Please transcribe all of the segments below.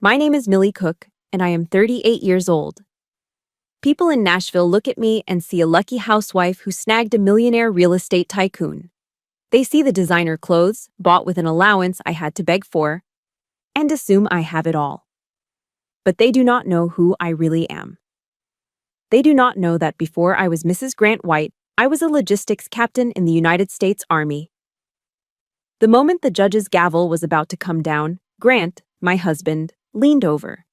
My name is Millie Cook, and I am 38 years old. People in Nashville look at me and see a lucky housewife who snagged a millionaire real estate tycoon. They see the designer clothes, bought with an allowance I had to beg for, and assume I have it all. But they do not know who I really am. They do not know that before I was Mrs. Grant White, I was a logistics captain in the United States Army. The moment the judge's gavel was about to come down, Grant, my husband, leaned over.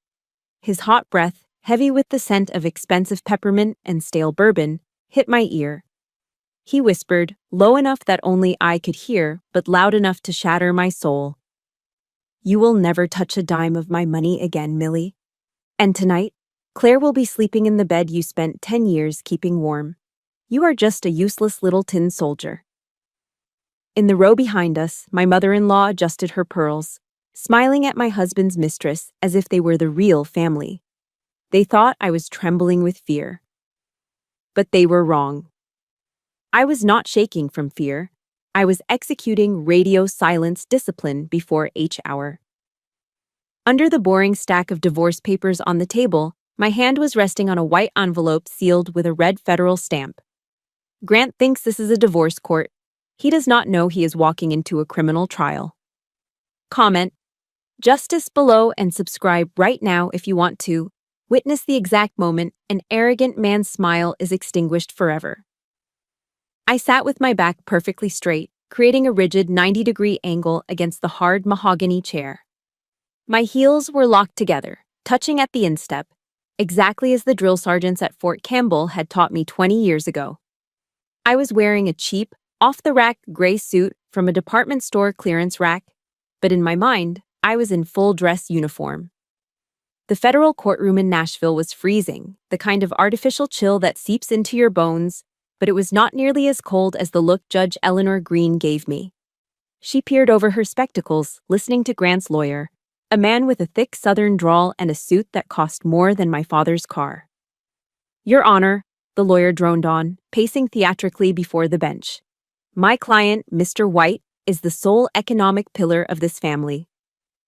His hot breath, heavy with the scent of expensive peppermint and stale bourbon, hit my ear. He whispered, low enough that only I could hear, but loud enough to shatter my soul. "You will never touch a dime of my money again, Millie. And tonight, Claire will be sleeping in the bed you spent 10 years keeping warm. You are just a useless little tin soldier." In the row behind us, my mother-in-law adjusted her pearls, smiling at my husband's mistress as if they were the real family. They thought I was trembling with fear. But they were wrong. I was not shaking from fear. I was executing radio silence discipline before H hour. Under the boring stack of divorce papers on the table, my hand was resting on a white envelope sealed with a red federal stamp. Grant thinks this is a divorce court. He does not know he is walking into a criminal trial. Comment, justice below, and subscribe right now if you want to witness the exact moment an arrogant man's smile is extinguished forever. I sat with my back perfectly straight, creating a rigid 90-degree angle against the hard mahogany chair. My heels were locked together, touching at the instep, exactly as the drill sergeants at Fort Campbell had taught me 20 years ago. I was wearing a cheap, off-the-rack gray suit from a department store clearance rack, but in my mind, I was in full dress uniform. The federal courtroom in Nashville was freezing, the kind of artificial chill that seeps into your bones, but it was not nearly as cold as the look Judge Eleanor Green gave me. She peered over her spectacles, listening to Grant's lawyer, a man with a thick southern drawl and a suit that cost more than my father's car. "Your Honor," the lawyer droned on, pacing theatrically before the bench. "My client, Mr. White, is the sole economic pillar of this family.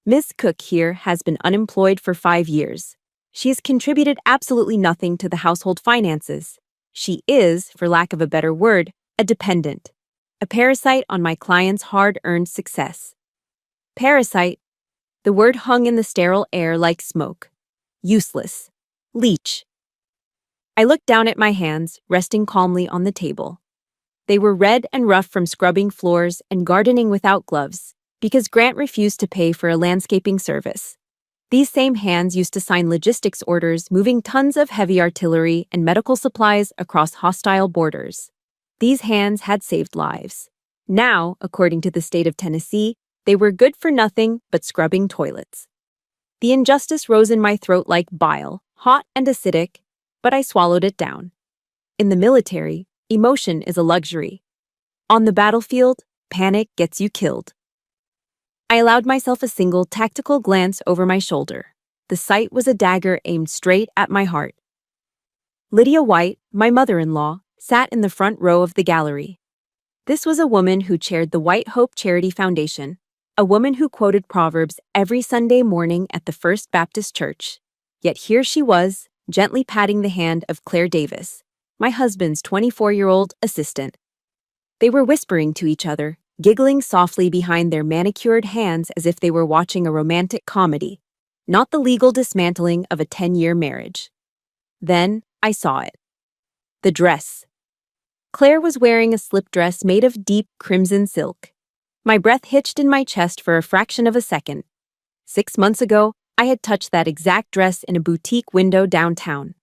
Ms. Cook here has been unemployed for 5 years. She has contributed absolutely nothing to the household finances. She is, for lack of a better word, a dependent, a parasite on my client's hard-earned success." Parasite. The word hung in the sterile air like smoke. Useless. Leech. I looked down at my hands, resting calmly on the table. They were red and rough from scrubbing floors and gardening without gloves, because Grant refused to pay for a landscaping service. These same hands used to sign logistics orders moving tons of heavy artillery and medical supplies across hostile borders. These hands had saved lives. Now, according to the state of Tennessee, they were good for nothing but scrubbing toilets. The injustice rose in my throat like bile, hot and acidic, but I swallowed it down. In the military, emotion is a luxury. On the battlefield, panic gets you killed. I allowed myself a single tactical glance over my shoulder. The sight was a dagger aimed straight at my heart. Lydia White, my mother-in-law, sat in the front row of the gallery. This was a woman who chaired the White Hope Charity Foundation, a woman who quoted Proverbs every Sunday morning at the First Baptist Church. Yet here she was, gently patting the hand of Claire Davis, my husband's 24-year-old assistant. They were whispering to each other, giggling softly behind their manicured hands as if they were watching a romantic comedy, not the legal dismantling of a 10-year marriage. Then I saw it. The dress. Claire was wearing a slip dress made of deep crimson silk. My breath hitched in my chest for a fraction of a second. 6 months ago, I had touched that exact dress in a boutique window downtown.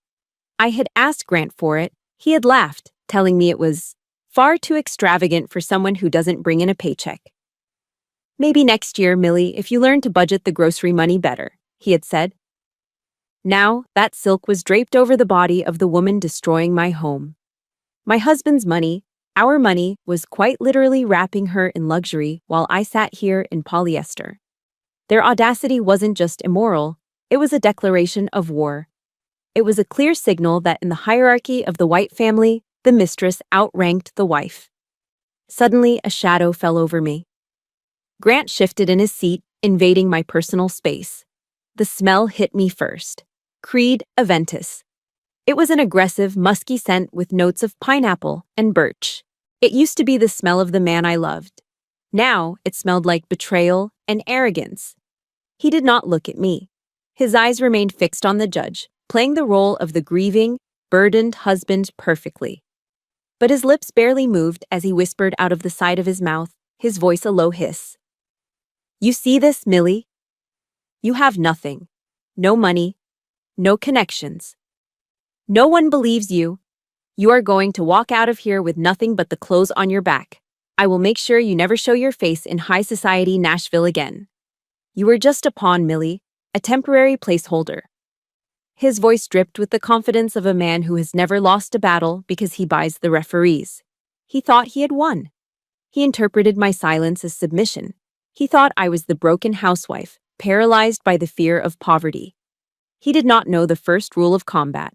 I had asked Grant for it. He had laughed, telling me it was far too extravagant for someone who doesn't bring in a paycheck. "Maybe next year, Millie, if you learn to budget the grocery money better," he had said. Now, that silk was draped over the body of the woman destroying my home. My husband's money, our money, was quite literally wrapping her in luxury while I sat here in polyester. Their audacity wasn't just immoral, it was a declaration of war. It was a clear signal that in the hierarchy of the White family, the mistress outranked the wife. Suddenly, a shadow fell over me. Grant shifted in his seat, invading my personal space. The smell hit me first. Creed Aventus. It was an aggressive, musky scent with notes of pineapple and birch. It used to be the smell of the man I loved. Now it smelled like betrayal and arrogance. He did not look at me. His eyes remained fixed on the judge, playing the role of the grieving, burdened husband perfectly. But his lips barely moved as he whispered out of the side of his mouth, his voice a low hiss. "You see this, Millie? You have nothing. No money. No connections. No one believes you. You are going to walk out of here with nothing but the clothes on your back. I will make sure you never show your face in high society Nashville again. You are just a pawn, Millie, a temporary placeholder." His voice dripped with the confidence of a man who has never lost a battle because he buys the referees. He thought he had won. He interpreted my silence as submission. He thought I was the broken housewife, paralyzed by the fear of poverty. He did not know the first rule of combat.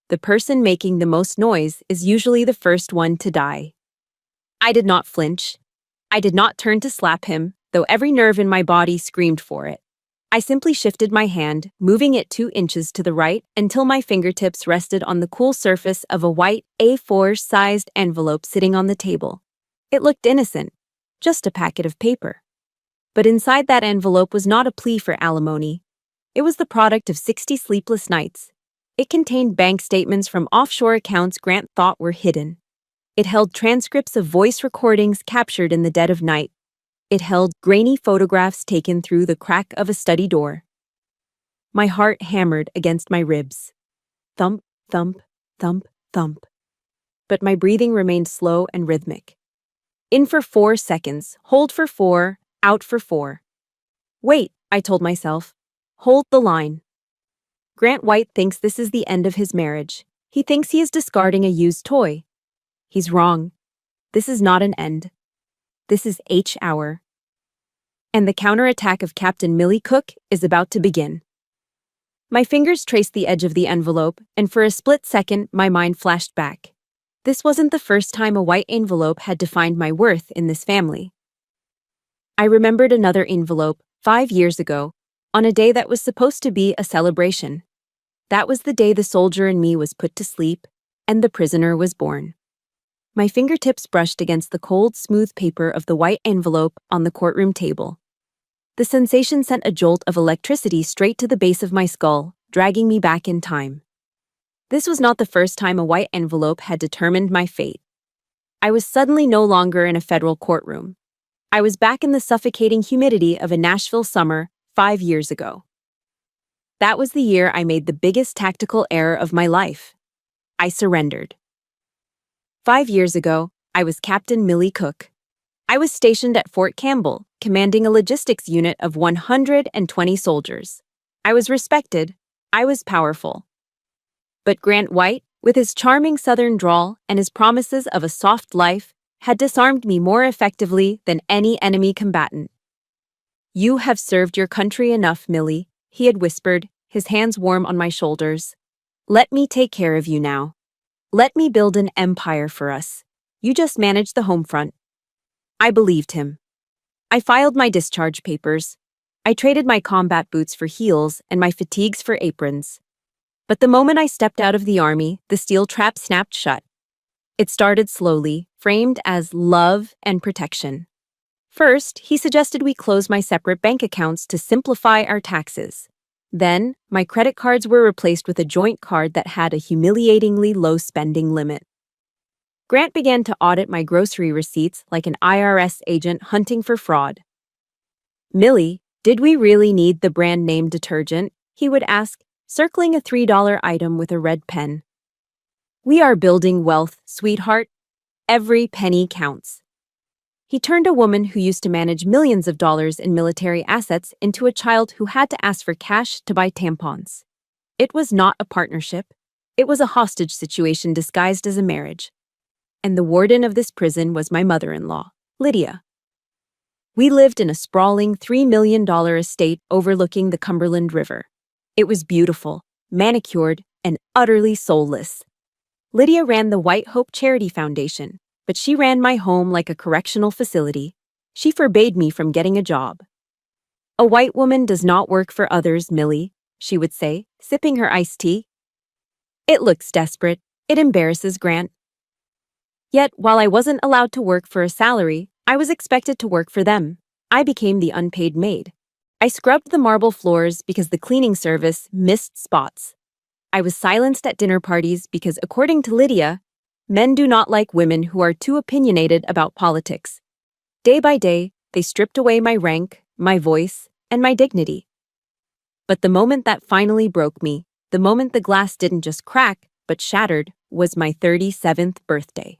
The person making the most noise is usually the first one to die. I did not flinch. I did not turn to slap him, though every nerve in my body screamed for it. I simply shifted my hand, moving it 2 inches to the right until my fingertips rested on the cool surface of a white A4-sized envelope sitting on the table. It looked innocent, just a packet of paper. But inside that envelope was not a plea for alimony. It was the product of 60 sleepless nights. It contained bank statements from offshore accounts Grant thought were hidden. It held transcripts of voice recordings captured in the dead of night. It held grainy photographs taken through the crack of a study door. My heart hammered against my ribs. Thump, thump, thump, thump. But my breathing remained slow and rhythmic. In for 4 seconds, hold for 4, out for 4. Wait, I told myself. Hold the line. Grant White thinks this is the end of his marriage. He thinks he is discarding a used toy. He's wrong. This is not an end. This is H hour. And the counterattack of Captain Millie Cook is about to begin. My fingers traced the edge of the envelope, and for a split second, my mind flashed back. This wasn't the first time a white envelope had defined my worth in this family. I remembered another envelope, 5 years ago, on a day that was supposed to be a celebration. That was the day the soldier in me was put to sleep, and the prisoner was born. My fingertips brushed against the cold, smooth paper of the white envelope on the courtroom table. The sensation sent a jolt of electricity straight to the base of my skull, dragging me back in time. This was not the first time a white envelope had determined my fate. I was suddenly no longer in a federal courtroom. I was back in the suffocating humidity of a Nashville summer 5 years ago. That was the year I made the biggest tactical error of my life. I surrendered. 5 years ago, I was Captain Millie Cook. I was stationed at Fort Campbell, commanding a logistics unit of 120 soldiers. I was respected. I was powerful. But Grant White, with his charming southern drawl and his promises of a soft life, had disarmed me more effectively than any enemy combatant. "You have served your country enough, Millie," he had whispered, his hands warm on my shoulders. "Let me take care of you now. Let me build an empire for us. You just manage the home front." I believed him. I filed my discharge papers. I traded my combat boots for heels and my fatigues for aprons. But the moment I stepped out of the army, the steel trap snapped shut. It started slowly, framed as love and protection. First, he suggested we close my separate bank accounts to simplify our taxes. Then, my credit cards were replaced with a joint card that had a humiliatingly low spending limit. Grant began to audit my grocery receipts like an IRS agent hunting for fraud. "Millie, did we really need the brand name detergent?" he would ask, circling a $3 item with a red pen. "We are building wealth, sweetheart. Every penny counts." He turned a woman who used to manage millions of dollars in military assets into a child who had to ask for cash to buy tampons. It was not a partnership. It was a hostage situation disguised as a marriage. And the warden of this prison was my mother-in-law, Lydia. We lived in a sprawling $3 million estate overlooking the Cumberland River. It was beautiful, manicured, and utterly soulless. Lydia ran the White Hope Charity Foundation, but she ran my home like a correctional facility. She forbade me from getting a job. A white woman does not work for others, Millie, she would say, sipping her iced tea. It looks desperate. It embarrasses Grant. Yet, while I wasn't allowed to work for a salary, I was expected to work for them. I became the unpaid maid. I scrubbed the marble floors because the cleaning service missed spots. I was silenced at dinner parties because, according to Lydia, men do not like women who are too opinionated about politics. Day by day, they stripped away my rank, my voice, and my dignity. But the moment that finally broke me, the moment the glass didn't just crack, but shattered, was my 37th birthday.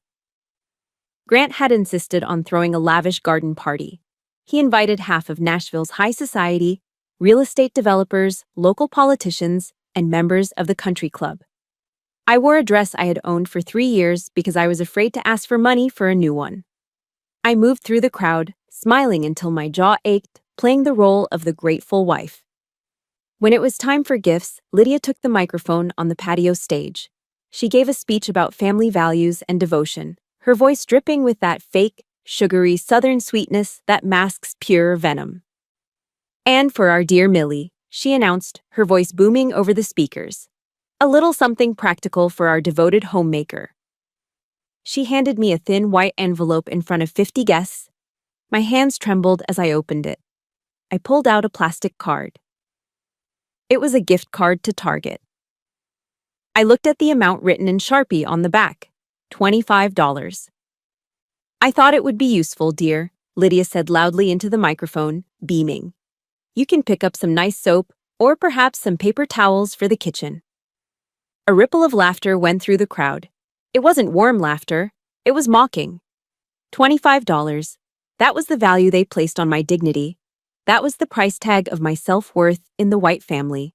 Grant had insisted on throwing a lavish garden party. He invited half of Nashville's high society, real estate developers, local politicians, and members of the country club. I wore a dress I had owned for 3 years because I was afraid to ask for money for a new one. I moved through the crowd, smiling until my jaw ached, playing the role of the grateful wife. When it was time for gifts, Lydia took the microphone on the patio stage. She gave a speech about family values and devotion, her voice dripping with that fake, sugary southern sweetness that masks pure venom. And for our dear Millie, she announced, her voice booming over the speakers. A little something practical for our devoted homemaker. She handed me a thin white envelope in front of 50 guests. My hands trembled as I opened it. I pulled out a plastic card. It was a gift card to Target. I looked at the amount written in Sharpie on the back, $25. I thought it would be useful, dear, Lydia said loudly into the microphone, beaming. You can pick up some nice soap, or perhaps some paper towels for the kitchen. A ripple of laughter went through the crowd. It wasn't warm laughter, it was mocking. $25. That was the value they placed on my dignity. That was the price tag of my self-worth in the white family.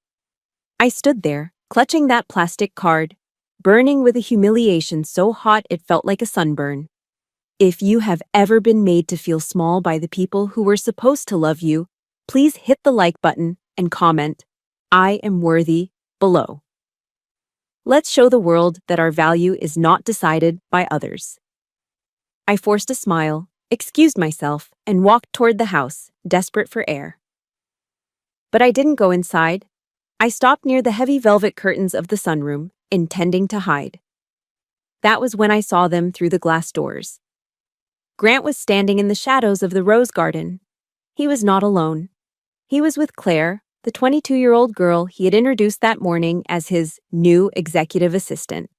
I stood there, clutching that plastic card, burning with a humiliation so hot it felt like a sunburn. If you have ever been made to feel small by the people who were supposed to love you, please hit the like button and comment, I am worthy, below. Let's show the world that our value is not decided by others. I forced a smile, excused myself, and walked toward the house, desperate for air. But I didn't go inside. I stopped near the heavy velvet curtains of the sunroom, intending to hide. That was when I saw them through the glass doors. Grant was standing in the shadows of the rose garden. He was not alone. He was with Claire, the 22-year-old girl he had introduced that morning as his new executive assistant.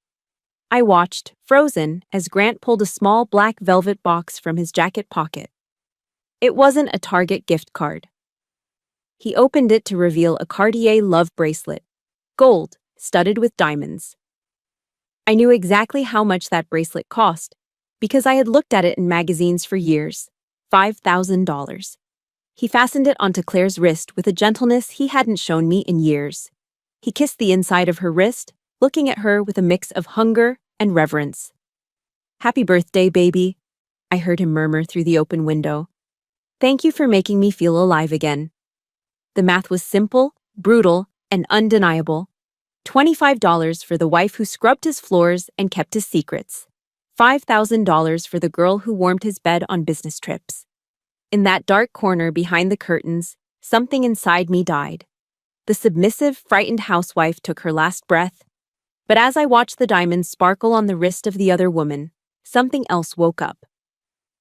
I watched, frozen, as Grant pulled a small black velvet box from his jacket pocket. It wasn't a Target gift card. He opened it to reveal a Cartier love bracelet, gold, studded with diamonds. I knew exactly how much that bracelet cost, because I had looked at it in magazines for years. $5,000. He fastened it onto Claire's wrist with a gentleness he hadn't shown me in years. He kissed the inside of her wrist, looking at her with a mix of hunger and reverence. Happy birthday, baby, I heard him murmur through the open window. Thank you for making me feel alive again. The math was simple, brutal, and undeniable. $25 for the wife who scrubbed his floors and kept his secrets. $5,000 for the girl who warmed his bed on business trips. In that dark corner behind the curtains, something inside me died. The submissive, frightened housewife took her last breath. But as I watched the diamonds sparkle on the wrist of the other woman, something else woke up.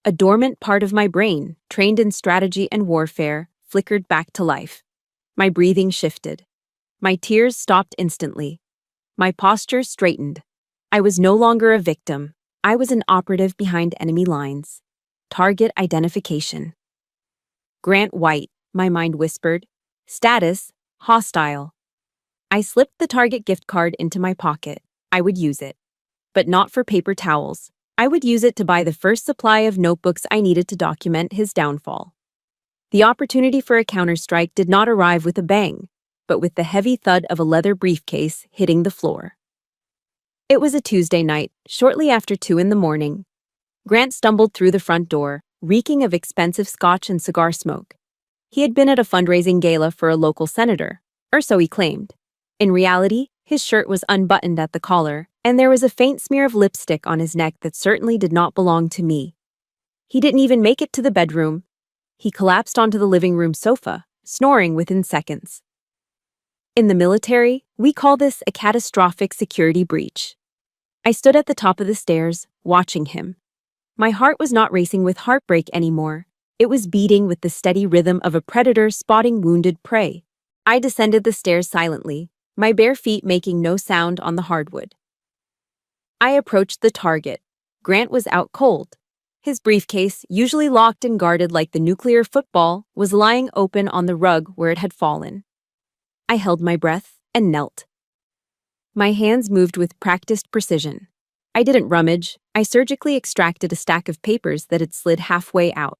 A dormant part of my brain, trained in strategy and warfare, flickered back to life. My breathing shifted. My tears stopped instantly. My posture straightened. I was no longer a victim. I was an operative behind enemy lines. Target identification. Grant White, my mind whispered. Status, hostile. I slipped the Target gift card into my pocket. I would use it. But not for paper towels. I would use it to buy the first supply of notebooks I needed to document his downfall. The opportunity for a counterstrike did not arrive with a bang, but with the heavy thud of a leather briefcase hitting the floor. It was a Tuesday night, shortly after 2 a.m. Grant stumbled through the front door, reeking of expensive scotch and cigar smoke. He had been at a fundraising gala for a local senator, or so he claimed. In reality, his shirt was unbuttoned at the collar, and there was a faint smear of lipstick on his neck that certainly did not belong to me. He didn't even make it to the bedroom. He collapsed onto the living room sofa, snoring within seconds. In the military, we call this a catastrophic security breach. I stood at the top of the stairs, watching him. My heart was not racing with heartbreak anymore. It was beating with the steady rhythm of a predator spotting wounded prey. I descended the stairs silently, my bare feet making no sound on the hardwood. I approached the target. Grant was out cold. His briefcase, usually locked and guarded like the nuclear football, was lying open on the rug where it had fallen. I held my breath and knelt. My hands moved with practiced precision. I didn't rummage. I surgically extracted a stack of papers that had slid halfway out.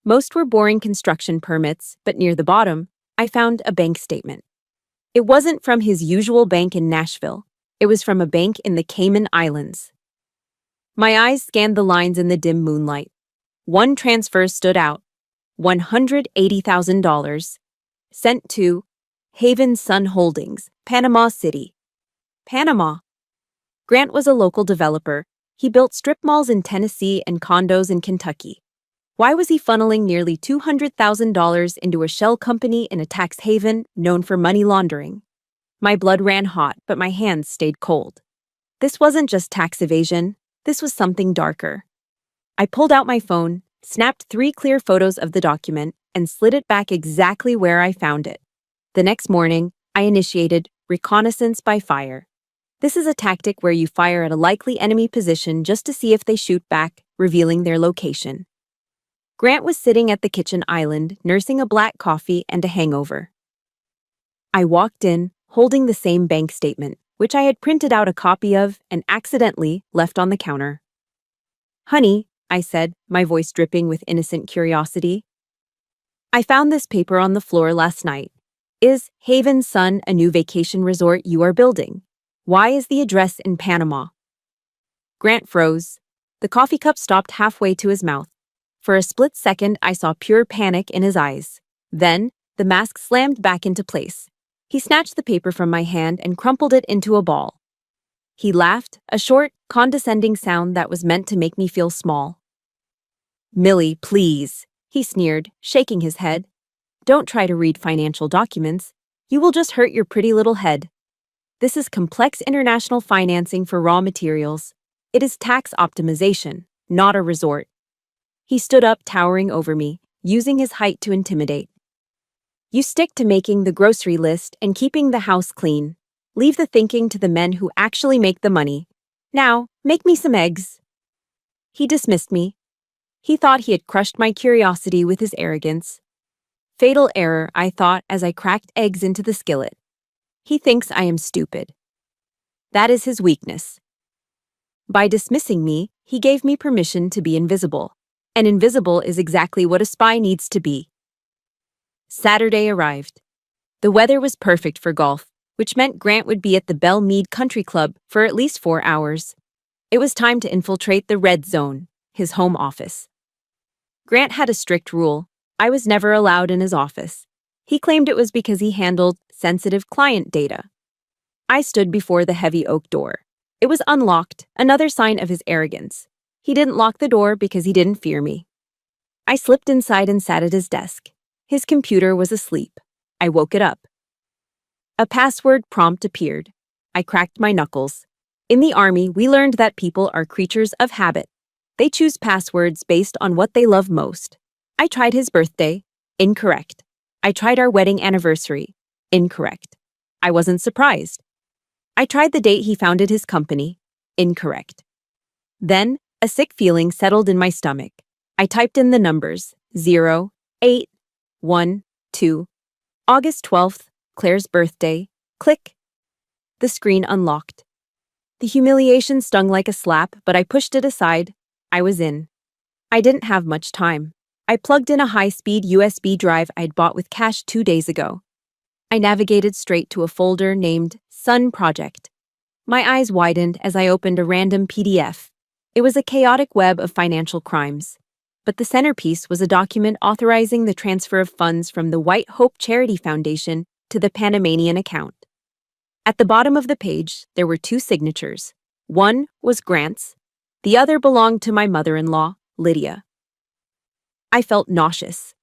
Most were boring construction permits, but near the bottom, I found a bank statement. It wasn't from his usual bank in Nashville. It was from a bank in the Cayman Islands. My eyes scanned the lines in the dim moonlight. One transfer stood out. $180,000. Sent to Haven Sun Holdings, Panama City. Panama. Grant was a local developer. He built strip malls in Tennessee and condos in Kentucky. Why was he funneling nearly $200,000 into a shell company in a tax haven known for money laundering? My blood ran hot, but my hands stayed cold. This wasn't just tax evasion. This was something darker. I pulled out my phone, snapped 3 clear photos of the document, and slid it back exactly where I found it. The next morning, I initiated reconnaissance by fire. This is a tactic where you fire at a likely enemy position just to see if they shoot back, revealing their location. Grant was sitting at the kitchen island, nursing a black coffee and a hangover. I walked in, holding the same bank statement, which I had printed out a copy of and accidentally left on the counter. "Honey," I said, my voice dripping with innocent curiosity. "I found this paper on the floor last night. Is Haven Sun a new vacation resort you are building? Why is the address in Panama?" Grant froze. The coffee cup stopped halfway to his mouth. For a split second, I saw pure panic in his eyes. Then, the mask slammed back into place. He snatched the paper from my hand and crumpled it into a ball. He laughed, a short, condescending sound that was meant to make me feel small. "Millie, please," he sneered, shaking his head. "Don't try to read financial documents. You will just hurt your pretty little head. This is complex international financing for raw materials. It is tax optimization, not a resort." He stood up, towering over me, using his height to intimidate. "You stick to making the grocery list and keeping the house clean. Leave the thinking to the men who actually make the money. Now, make me some eggs." He dismissed me. He thought he had crushed my curiosity with his arrogance. Fatal error, I thought as I cracked eggs into the skillet. He thinks I am stupid. That is his weakness. By dismissing me, he gave me permission to be invisible. And invisible is exactly what a spy needs to be. Saturday arrived. The weather was perfect for golf, which meant Grant would be at the Belle Meade Country Club for at least 4 hours. It was time to infiltrate the red zone, his home office. Grant had a strict rule. I was never allowed in his office. He claimed it was because he handled sensitive client data. I stood before the heavy oak door. It was unlocked, another sign of his arrogance. He didn't lock the door because he didn't fear me. I slipped inside and sat at his desk. His computer was asleep. I woke it up. A password prompt appeared. I cracked my knuckles. In the Army, we learned that people are creatures of habit. They choose passwords based on what they love most. I tried his birthday. Incorrect. I tried our wedding anniversary. Incorrect. I wasn't surprised. I tried the date he founded his company. Incorrect. Then, a sick feeling settled in my stomach. I typed in the numbers 0, 8, 1, 2. August 12th, Claire's birthday. Click. The screen unlocked. The humiliation stung like a slap, but I pushed it aside. I was in. I didn't have much time. I plugged in a high-speed USB drive I'd bought with cash 2 days ago. I navigated straight to a folder named Sun Project. My eyes widened as I opened a random PDF. It was a chaotic web of financial crimes. But the centerpiece was a document authorizing the transfer of funds from the White Hope Charity Foundation to the Panamanian account. At the bottom of the page, there were 2 signatures. One was Grant's. The other belonged to my mother-in-law, Lydia. I felt nauseous.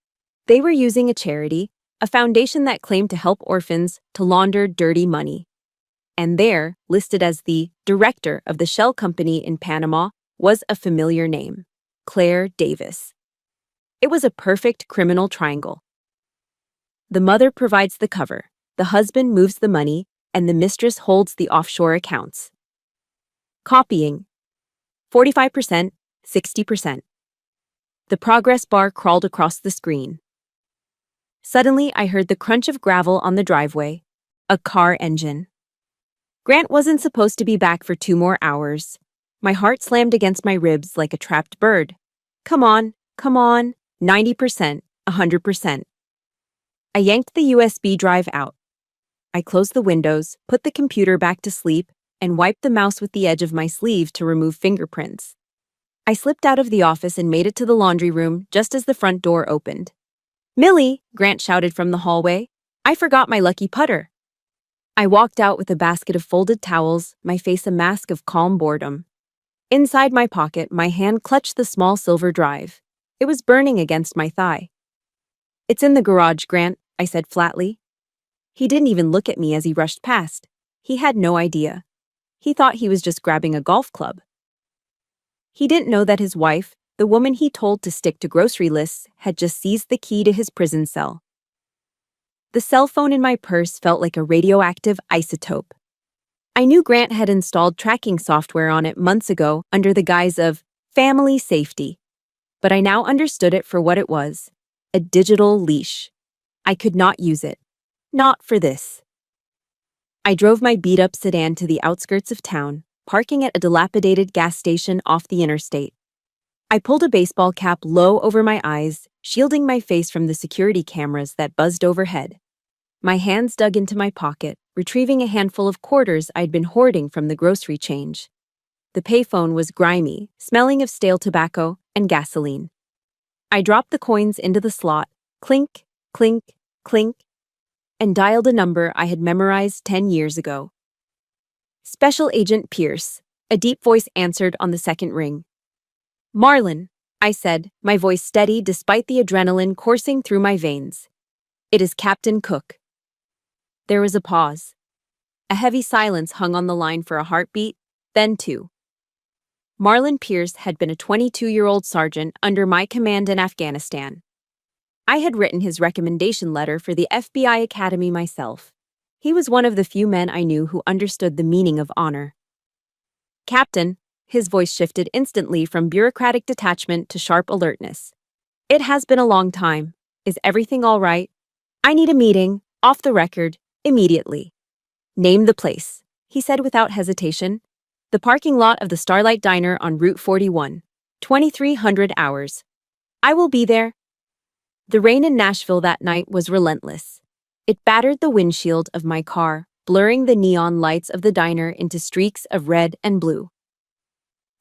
They were using a charity, a foundation that claimed to help orphans to launder dirty money. And there, listed as the director of the shell company in Panama, was a familiar name, Claire Davis. It was a perfect criminal triangle. The mother provides the cover, the husband moves the money, and the mistress holds the offshore accounts. Copying. 45%, 60%. The progress bar crawled across the screen. Suddenly, I heard the crunch of gravel on the driveway. A car engine. Grant wasn't supposed to be back for 2 more hours. My heart slammed against my ribs like a trapped bird. Come on, 90%, 100%. I yanked the USB drive out. I closed the windows, put the computer back to sleep, and wiped the mouse with the edge of my sleeve to remove fingerprints. I slipped out of the office and made it to the laundry room just as the front door opened. "Millie," Grant shouted from the hallway, "I forgot my lucky putter." I walked out with a basket of folded towels, my face a mask of calm boredom. Inside my pocket, my hand clutched the small silver drive. It was burning against my thigh. "It's in the garage, Grant," I said flatly. He didn't even look at me as he rushed past. He had no idea. He thought he was just grabbing a golf club. He didn't know that his wife, the woman he told to stick to grocery lists, had just seized the key to his prison cell. The cell phone in my purse felt like a radioactive isotope. I knew Grant had installed tracking software on it months ago under the guise of family safety, but I now understood it for what it was, a digital leash. I could not use it. Not for this. I drove my beat-up sedan to the outskirts of town, parking at a dilapidated gas station off the interstate. I pulled a baseball cap low over my eyes, shielding my face from the security cameras that buzzed overhead. My hands dug into my pocket, retrieving a handful of quarters I'd been hoarding from the grocery change. The payphone was grimy, smelling of stale tobacco and gasoline. I dropped the coins into the slot, clink, clink, clink, and dialed a number I had memorized 10 years ago. "Special Agent Pierce," a deep voice answered on the second ring. "Marlon," I said, my voice steady despite the adrenaline coursing through my veins. "It is Captain Cook." There was a pause. A heavy silence hung on the line for a heartbeat, then 2. Marlon Pierce had been a 22-year-old sergeant under my command in Afghanistan. I had written his recommendation letter for the FBI Academy myself. He was one of the few men I knew who understood the meaning of honor. "Captain," his voice shifted instantly from bureaucratic detachment to sharp alertness. "It has been a long time. Is everything all right? I need a meeting, off the record, immediately." "Name the place," he said without hesitation. "The parking lot of the Starlight Diner on Route 41, 2300 hours. I will be there." The rain in Nashville that night was relentless. It battered the windshield of my car, blurring the neon lights of the diner into streaks of red and blue.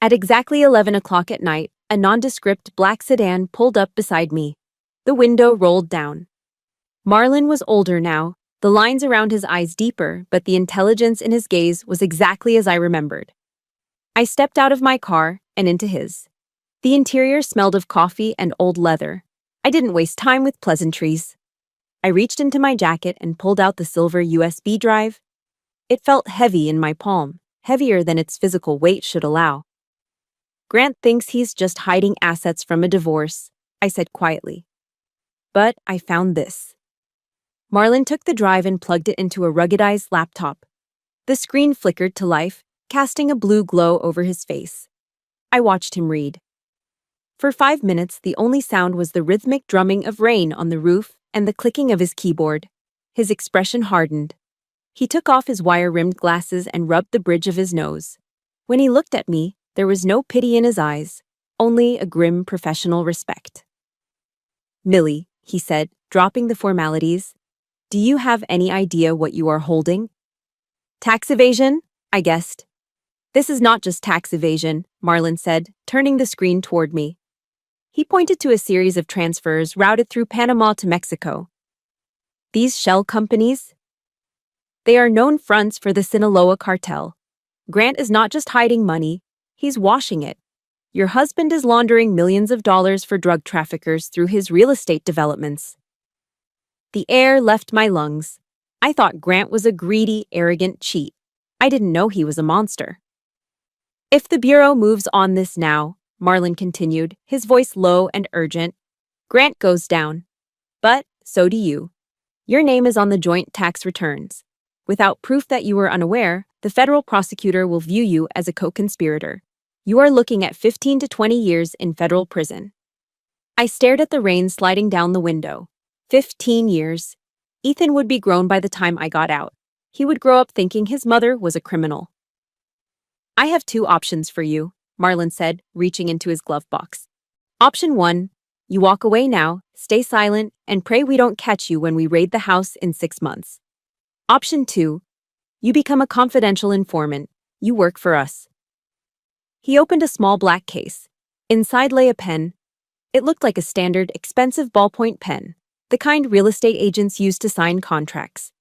At exactly 11 o'clock at night, a nondescript black sedan pulled up beside me. The window rolled down. Marlon was older now, the lines around his eyes deeper, but the intelligence in his gaze was exactly as I remembered. I stepped out of my car and into his. The interior smelled of coffee and old leather. I didn't waste time with pleasantries. I reached into my jacket and pulled out the silver USB drive. It felt heavy in my palm, heavier than its physical weight should allow. "Grant thinks he's just hiding assets from a divorce," I said quietly. But I found this. Marlon took the drive and plugged it into a ruggedized laptop. The screen flickered to life, casting a blue glow over his face. I watched him read. For 5 minutes, the only sound was the rhythmic drumming of rain on the roof and the clicking of his keyboard. His expression hardened. He took off his wire-rimmed glasses and rubbed the bridge of his nose. When he looked at me, there was no pity in his eyes, only a grim professional respect. "Millie," he said, dropping the formalities, "do you have any idea what you are holding?" "Tax evasion?" I guessed. "This is not just tax evasion," Marlon said, turning the screen toward me. He pointed to a series of transfers routed through Panama to Mexico. "These shell companies? They are known fronts for the Sinaloa cartel. Grant is not just hiding money, he's washing it. Your husband is laundering millions of dollars for drug traffickers through his real estate developments." The air left my lungs. I thought Grant was a greedy, arrogant cheat. I didn't know he was a monster. If the Bureau moves on this now, Marlon continued, his voice low and urgent, Grant goes down. But so do you. Your name is on the joint tax returns. Without proof that you were unaware, the federal prosecutor will view you as a co-conspirator. You are looking at 15 to 20 years in federal prison. I stared at the rain sliding down the window. 15 years. Ethan would be grown by the time I got out. He would grow up thinking his mother was a criminal. I have two options for you, Marlon said, reaching into his glove box. Option 1, you walk away now, stay silent, and pray we don't catch you when we raid the house in 6 months. Option 2, you become a confidential informant. You work for us. He opened a small black case. Inside lay a pen. It looked like a standard, expensive ballpoint pen, the kind real estate agents use to sign contracts.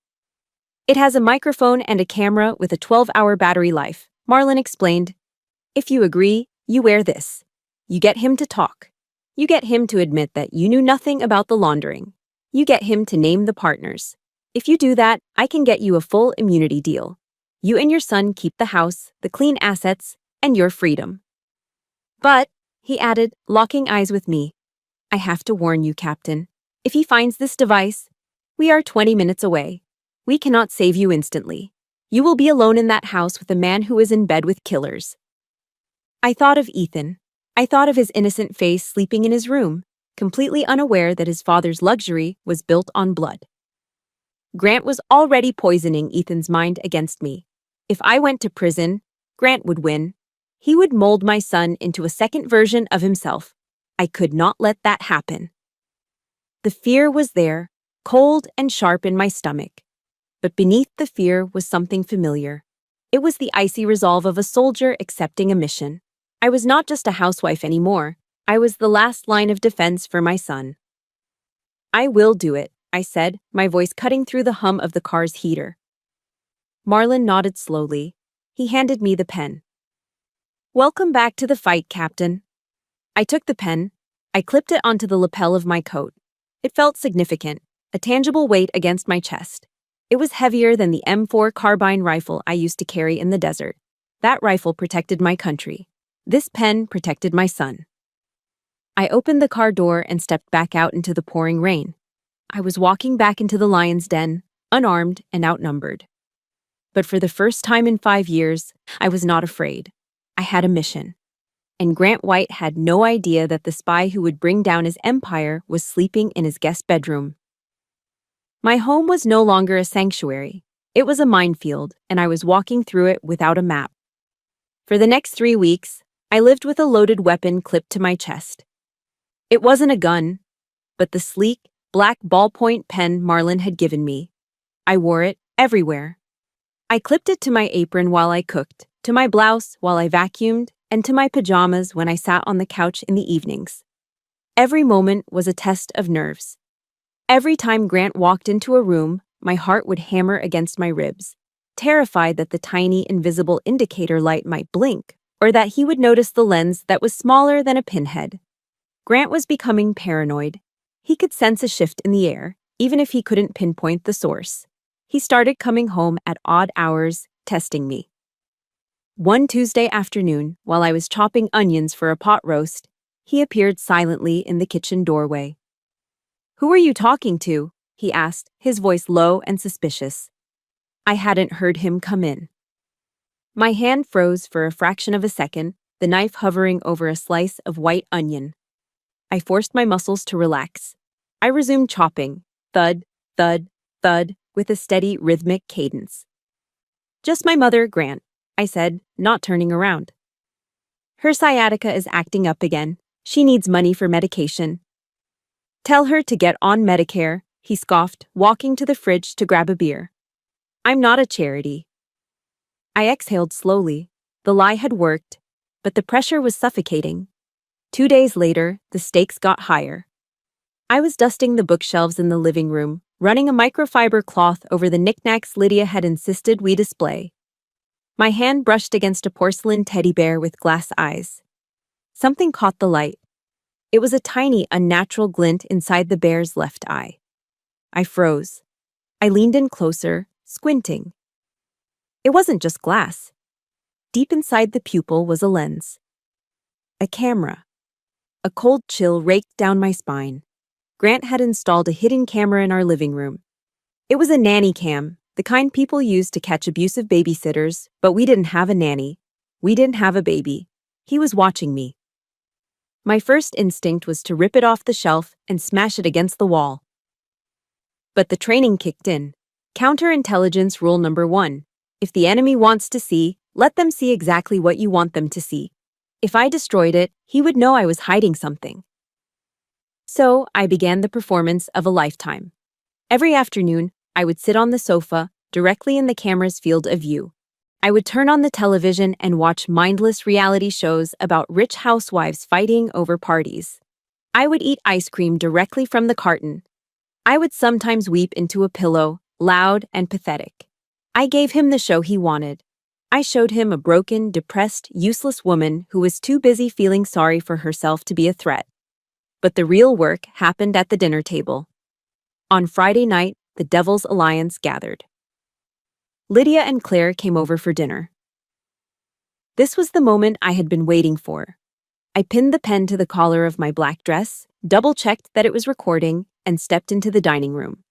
It has a microphone and a camera with a 12-hour battery life, Marlon explained. If you agree, you wear this. You get him to talk. You get him to admit that you knew nothing about the laundering. You get him to name the partners. If you do that, I can get you a full immunity deal. You and your son keep the house, the clean assets, and your freedom. But, he added, locking eyes with me, I have to warn you, Captain. If he finds this device, we are 20 minutes away. We cannot save you instantly. You will be alone in that house with a man who is in bed with killers. I thought of Ethan. I thought of his innocent face sleeping in his room, completely unaware that his father's luxury was built on blood. Grant was already poisoning Ethan's mind against me. If I went to prison, Grant would win. He would mold my son into a second version of himself. I could not let that happen. The fear was there, cold and sharp in my stomach. But beneath the fear was something familiar. It was the icy resolve of a soldier accepting a mission. I was not just a housewife anymore. I was the last line of defense for my son. I will do it, I said, my voice cutting through the hum of the car's heater. Marlon nodded slowly. He handed me the pen. Welcome back to the fight, Captain. I took the pen. I clipped it onto the lapel of my coat. It felt significant, a tangible weight against my chest. It was heavier than the M4 carbine rifle I used to carry in the desert. That rifle protected my country. This pen protected my son. I opened the car door and stepped back out into the pouring rain. I was walking back into the lion's den, unarmed and outnumbered. But for the first time in 5 years, I was not afraid. I had a mission. And Grant White had no idea that the spy who would bring down his empire was sleeping in his guest bedroom. My home was no longer a sanctuary. It was a minefield, and I was walking through it without a map. For the next 3 weeks, I lived with a loaded weapon clipped to my chest. It wasn't a gun, but the sleek, black ballpoint pen Marlon had given me. I wore it everywhere. I clipped it to my apron while I cooked, to my blouse while I vacuumed, and to my pajamas when I sat on the couch in the evenings. Every moment was a test of nerves. Every time Grant walked into a room, my heart would hammer against my ribs, terrified that the tiny invisible indicator light might blink, or that he would notice the lens that was smaller than a pinhead. Grant was becoming paranoid. He could sense a shift in the air, even if he couldn't pinpoint the source. He started coming home at odd hours, testing me. One Tuesday afternoon, while I was chopping onions for a pot roast, he appeared silently in the kitchen doorway. "Who are you talking to?" he asked, his voice low and suspicious. I hadn't heard him come in. My hand froze for a fraction of a second, the knife hovering over a slice of white onion. I forced my muscles to relax. I resumed chopping, thud, thud, thud, with a steady, rhythmic cadence. "Just my mother, Grant," I said, not turning around. "Her sciatica is acting up again. She needs money for medication." "Tell her to get on Medicare," he scoffed, walking to the fridge to grab a beer. "I'm not a charity." I exhaled slowly. The lie had worked, but the pressure was suffocating. 2 days later, the stakes got higher. I was dusting the bookshelves in the living room, running a microfiber cloth over the knickknacks Lydia had insisted we display. My hand brushed against a porcelain teddy bear with glass eyes. Something caught the light. It was a tiny, unnatural glint inside the bear's left eye. I froze. I leaned in closer, squinting. It wasn't just glass. Deep inside the pupil was a lens. A camera. A cold chill raked down my spine. Grant had installed a hidden camera in our living room. It was a nanny cam, the kind people use to catch abusive babysitters, but we didn't have a nanny. We didn't have a baby. He was watching me. My first instinct was to rip it off the shelf and smash it against the wall. But the training kicked in. Counterintelligence rule number 1. If the enemy wants to see, let them see exactly what you want them to see. If I destroyed it, he would know I was hiding something. So I began the performance of a lifetime. Every afternoon, I would sit on the sofa, directly in the camera's field of view. I would turn on the television and watch mindless reality shows about rich housewives fighting over parties. I would eat ice cream directly from the carton. I would sometimes weep into a pillow, loud and pathetic. I gave him the show he wanted. I showed him a broken, depressed, useless woman who was too busy feeling sorry for herself to be a threat. But the real work happened at the dinner table. On Friday night, the Devil's Alliance gathered. Lydia and Claire came over for dinner. This was the moment I had been waiting for. I pinned the pen to the collar of my black dress, double-checked that it was recording, and stepped into the dining room.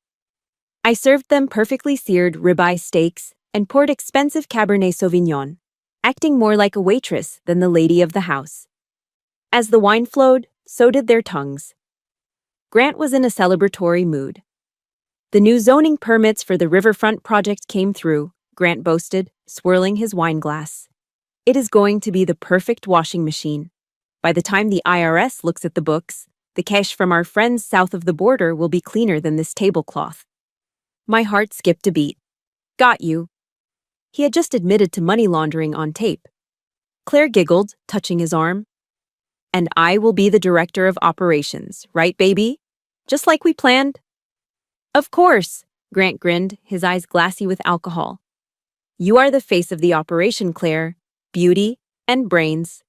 I served them perfectly seared ribeye steaks and poured expensive Cabernet Sauvignon, acting more like a waitress than the lady of the house. As the wine flowed, so did their tongues. Grant was in a celebratory mood. The new zoning permits for the riverfront project came through, Grant boasted, swirling his wine glass. It is going to be the perfect washing machine. By the time the IRS looks at the books, the cash from our friends south of the border will be cleaner than this tablecloth. My heart skipped a beat. Got you. He had just admitted to money laundering on tape. Claire giggled, touching his arm. And I will be the director of operations, right, baby? Just like we planned? Of course, Grant grinned, his eyes glassy with alcohol. You are the face of the operation, Claire. Beauty and brains.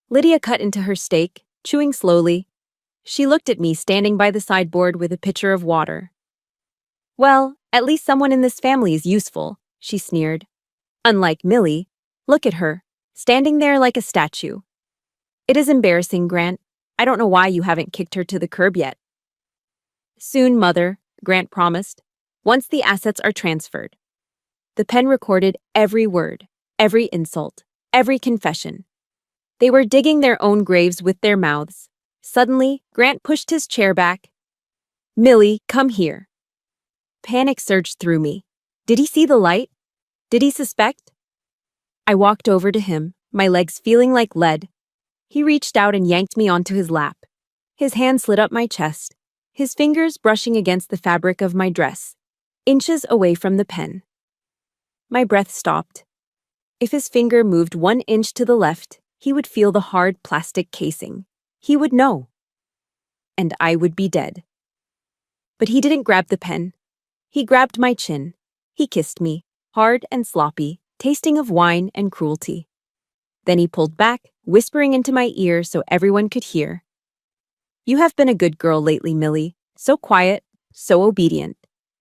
Lydia cut into her steak, chewing slowly. She looked at me standing by the sideboard with a pitcher of water. Well, at least someone in this family is useful, she sneered. Unlike Millie, look at her, standing there like a statue. It is embarrassing, Grant. I don't know why you haven't kicked her to the curb yet. Soon, Mother, Grant promised, once the assets are transferred. The pen recorded every word, every insult, every confession. They were digging their own graves with their mouths. Suddenly, Grant pushed his chair back. Millie, come here. Panic surged through me. Did he see the light? Did he suspect? I walked over to him, my legs feeling like lead. He reached out and yanked me onto his lap. His hand slid up my chest, his fingers brushing against the fabric of my dress, inches away from the pen. My breath stopped. If his finger moved 1 inch to the left, he would feel the hard plastic casing. He would know. And I would be dead. But he didn't grab the pen. He grabbed my chin. He kissed me, hard and sloppy, tasting of wine and cruelty. Then he pulled back, whispering into my ear so everyone could hear. You have been a good girl lately, Millie. So quiet, so obedient.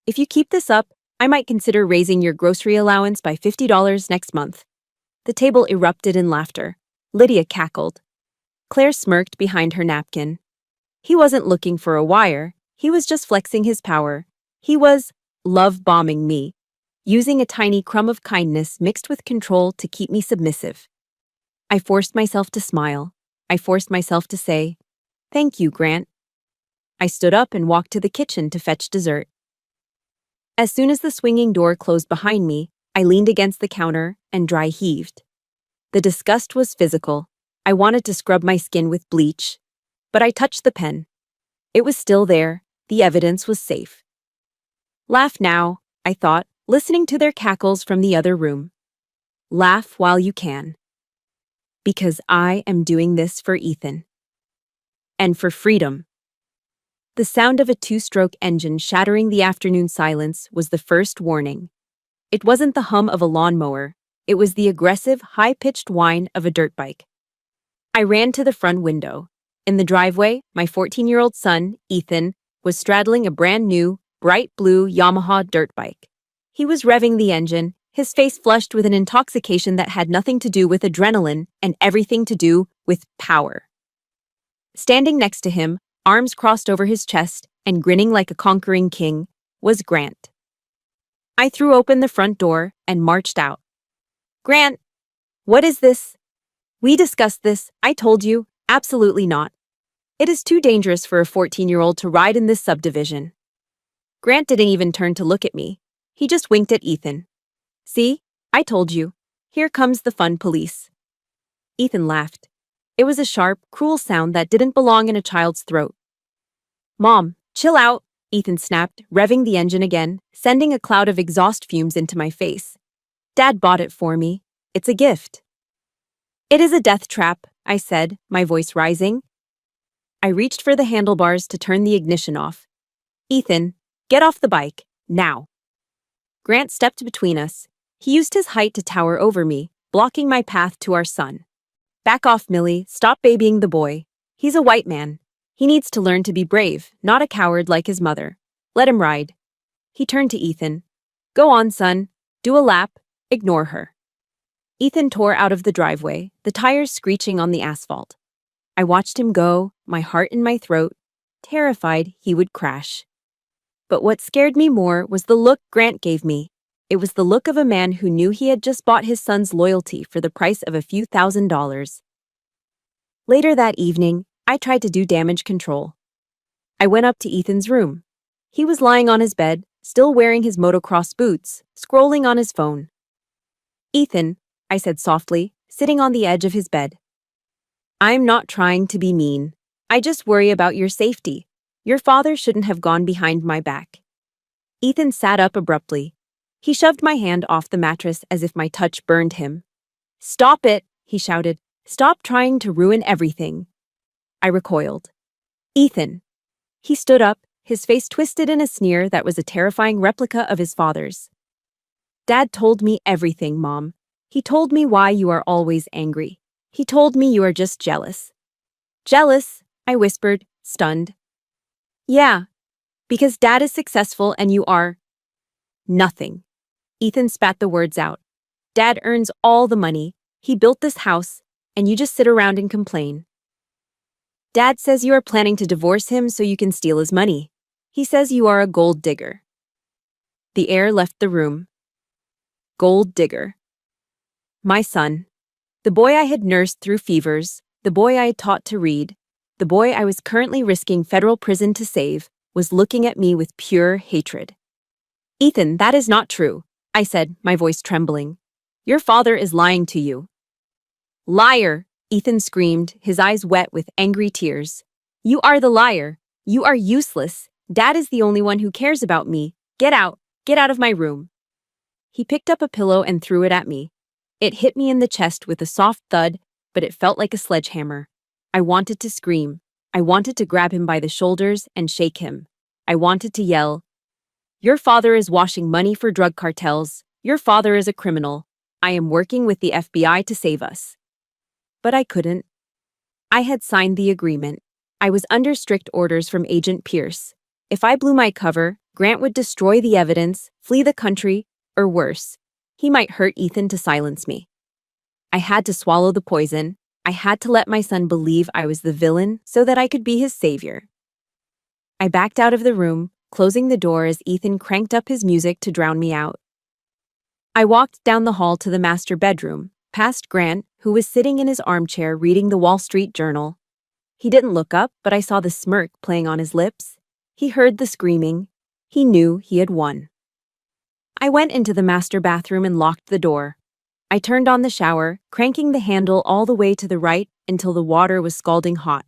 If you keep this up, I might consider raising your grocery allowance by $50 next month. The table erupted in laughter. Lydia cackled. Claire smirked behind her napkin. He wasn't looking for a wire. He was just flexing his power. He was love-bombing me, using a tiny crumb of kindness mixed with control to keep me submissive. I forced myself to smile. I forced myself to say, "Thank you, Grant." I stood up and walked to the kitchen to fetch dessert. As soon as the swinging door closed behind me, I leaned against the counter and dry heaved. The disgust was physical. I wanted to scrub my skin with bleach, but I touched the pen. It was still there. The evidence was safe. Laugh now, I thought, listening to their cackles from the other room. Laugh while you can. Because I am doing this for Ethan. And for freedom. The sound of a two-stroke engine shattering the afternoon silence was the first warning. It wasn't the hum of a lawnmower. It was the aggressive, high-pitched whine of a dirt bike. I ran to the front window. In the driveway, my 14-year-old son, Ethan, was straddling a brand-new, bright blue Yamaha dirt bike. He was revving the engine, his face flushed with an intoxication that had nothing to do with adrenaline and everything to do with power. Standing next to him, arms crossed over his chest and grinning like a conquering king, was Grant. I threw open the front door and marched out. "Grant, what is this?" "We discussed this, I told you, absolutely not. It is too dangerous for a 14-year-old to ride in this subdivision." Grant didn't even turn to look at me. He just winked at Ethan. "See, I told you. Here comes the fun police." Ethan laughed. It was a sharp, cruel sound that didn't belong in a child's throat. "Mom, chill out," Ethan snapped, revving the engine again, sending a cloud of exhaust fumes into my face. "Dad bought it for me. It's a gift." "It is a death trap," I said, my voice rising. I reached for the handlebars to turn the ignition off. "Ethan, get off the bike, now." Grant stepped between us. He used his height to tower over me, blocking my path to our son. "Back off, Millie. Stop babying the boy. He's a white man. He needs to learn to be brave, not a coward like his mother. Let him ride." He turned to Ethan. "Go on, son. Do a lap. Ignore her." Ethan tore out of the driveway, the tires screeching on the asphalt. I watched him go, my heart in my throat, terrified he would crash. But what scared me more was the look Grant gave me. It was the look of a man who knew he had just bought his son's loyalty for the price of a few $1,000s. Later that evening, I tried to do damage control. I went up to Ethan's room. He was lying on his bed, still wearing his motocross boots, scrolling on his phone. "Ethan," I said softly, sitting on the edge of his bed. "I'm not trying to be mean. I just worry about your safety. Your father shouldn't have gone behind my back." Ethan sat up abruptly. He shoved my hand off the mattress as if my touch burned him. "Stop it," he shouted. "Stop trying to ruin everything." I recoiled. "Ethan." He stood up, his face twisted in a sneer that was a terrifying replica of his father's. "Dad told me everything, Mom. He told me why you are always angry. He told me you are just jealous." "Jealous?" I whispered, stunned. "Yeah, because Dad is successful and you are nothing." Ethan spat the words out. "Dad earns all the money. He built this house, and you just sit around and complain. Dad says you are planning to divorce him so you can steal his money. He says you are a gold digger." The air left the room. Gold digger. My son. The boy I had nursed through fevers, the boy I had taught to read, the boy I was currently risking federal prison to save, was looking at me with pure hatred. "Ethan, that is not true," I said, my voice trembling. "Your father is lying to you." "Liar!" Ethan screamed, his eyes wet with angry tears. "You are the liar. You are useless. Dad is the only one who cares about me. Get out. Get out of my room." He picked up a pillow and threw it at me. It hit me in the chest with a soft thud, but it felt like a sledgehammer. I wanted to scream. I wanted to grab him by the shoulders and shake him. I wanted to yell, "Your father is washing money for drug cartels. Your father is a criminal. I am working with the FBI to save us." But I couldn't. I had signed the agreement. I was under strict orders from Agent Pierce. If I blew my cover, Grant would destroy the evidence, flee the country, or worse, he might hurt Ethan to silence me. I had to swallow the poison. I had to let my son believe I was the villain so that I could be his savior. I backed out of the room, closing the door as Ethan cranked up his music to drown me out. I walked down the hall to the master bedroom, past Grant, who was sitting in his armchair reading the Wall Street Journal. He didn't look up, but I saw the smirk playing on his lips. He heard the screaming. He knew he had won. I went into the master bathroom and locked the door. I turned on the shower, cranking the handle all the way to the right until the water was scalding hot.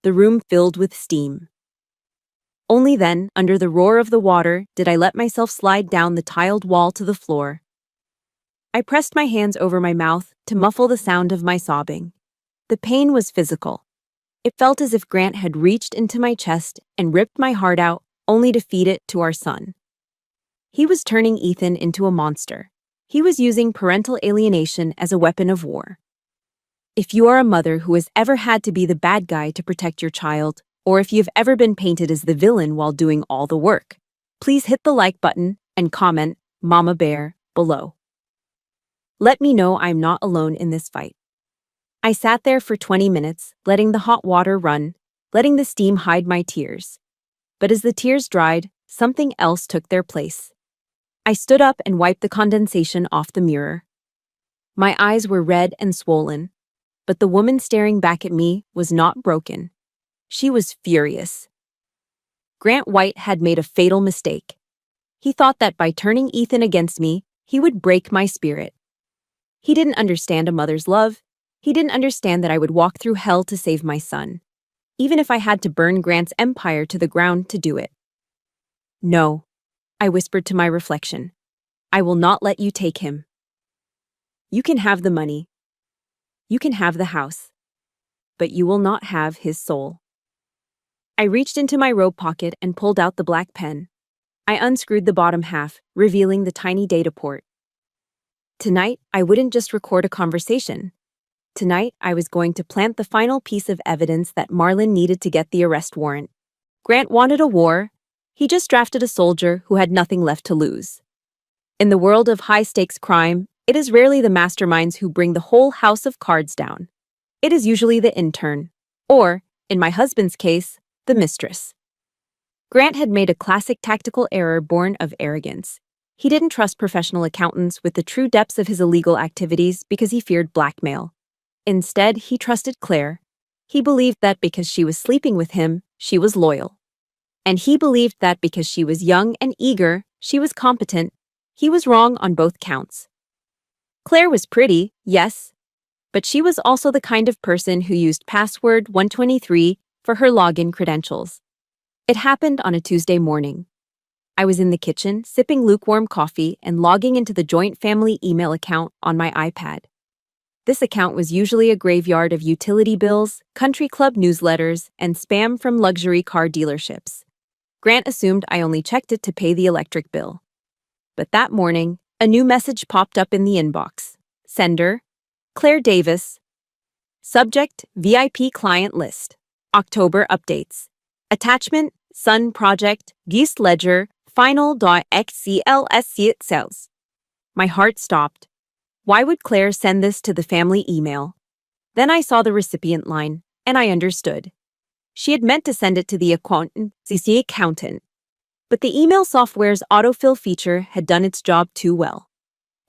The room filled with steam. Only then, under the roar of the water, did I let myself slide down the tiled wall to the floor. I pressed my hands over my mouth to muffle the sound of my sobbing. The pain was physical. It felt as if Grant had reached into my chest and ripped my heart out, only to feed it to our son. He was turning Ethan into a monster. He was using parental alienation as a weapon of war. If you are a mother who has ever had to be the bad guy to protect your child, or if you've ever been painted as the villain while doing all the work, please hit the like button and comment Mama Bear below. Let me know I'm not alone in this fight. I sat there for 20 minutes, letting the hot water run, letting the steam hide my tears. But as the tears dried, something else took their place. I stood up and wiped the condensation off the mirror. My eyes were red and swollen, but the woman staring back at me was not broken. She was furious. Grant White had made a fatal mistake. He thought that by turning Ethan against me, he would break my spirit. He didn't understand a mother's love. He didn't understand that I would walk through hell to save my son, even if I had to burn Grant's empire to the ground to do it. No, I whispered to my reflection. I will not let you take him. You can have the money. You can have the house. But you will not have his soul. I reached into my robe pocket and pulled out the black pen. I unscrewed the bottom half, revealing the tiny data port. Tonight, I wouldn't just record a conversation. Tonight, I was going to plant the final piece of evidence that Marlon needed to get the arrest warrant. Grant wanted a war. He just drafted a soldier who had nothing left to lose. In the world of high-stakes crime, it is rarely the masterminds who bring the whole house of cards down. It is usually the intern, or, in my husband's case, the mistress. Grant had made a classic tactical error born of arrogance. He didn't trust professional accountants with the true depths of his illegal activities because he feared blackmail. Instead, he trusted Claire. He believed that because she was sleeping with him, she was loyal. And he believed that because she was young and eager, she was competent. He was wrong on both counts. Claire was pretty, yes, but she was also the kind of person who used password 123 for her login credentials. It happened on a Tuesday morning. I was in the kitchen, sipping lukewarm coffee and logging into the joint family email account on my iPad. This account was usually a graveyard of utility bills, country club newsletters, and spam from luxury car dealerships. Grant assumed I only checked it to pay the electric bill. But that morning, a new message popped up in the inbox. Sender, Claire Davis. Subject, VIP client list. October updates. Attachment, Sun Project, Geist Ledger, final.xclsc cells. My heart stopped. Why would Claire send this to the family email? Then I saw the recipient line, and I understood. She had meant to send it to the accountant. But the email software's autofill feature had done its job too well.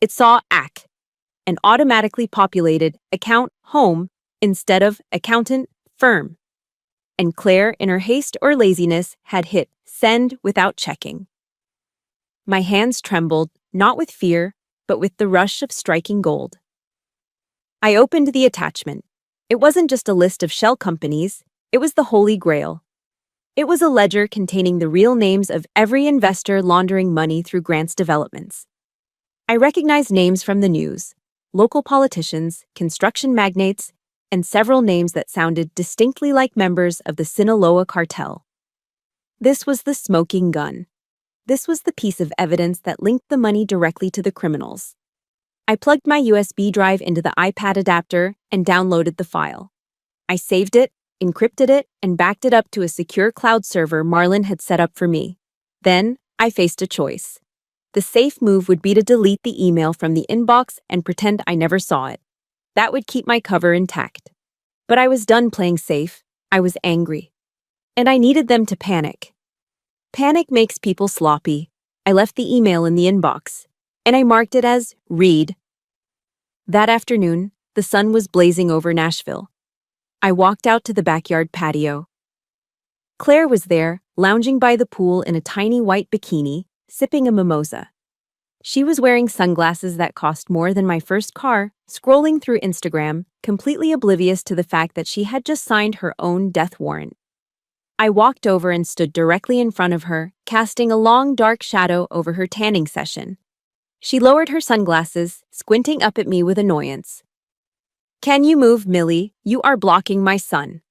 It saw AC and automatically populated account home instead of accountant firm. And Claire, in her haste or laziness, had hit send without checking. My hands trembled, not with fear, but with the rush of striking gold. I opened the attachment. It wasn't just a list of shell companies, it was the Holy Grail. It was a ledger containing the real names of every investor laundering money through Grant's developments. I recognized names from the news, local politicians, construction magnates, and several names that sounded distinctly like members of the Sinaloa cartel. This was the smoking gun. This was the piece of evidence that linked the money directly to the criminals. I plugged my USB drive into the iPad adapter and downloaded the file. I saved it, encrypted it, and backed it up to a secure cloud server Marlon had set up for me. Then, I faced a choice. The safe move would be to delete the email from the inbox and pretend I never saw it. That would keep my cover intact. But I was done playing safe. I was angry. And I needed them to panic. Panic makes people sloppy. I left the email in the inbox, and I marked it as read. That afternoon, the sun was blazing over Nashville. I walked out to the backyard patio. Claire was there, lounging by the pool in a tiny white bikini, sipping a mimosa. She was wearing sunglasses that cost more than my first car, scrolling through Instagram, completely oblivious to the fact that she had just signed her own death warrant. I walked over and stood directly in front of her, casting a long dark shadow over her tanning session. She lowered her sunglasses, squinting up at me with annoyance. "Can you move, Millie? You are blocking my sun."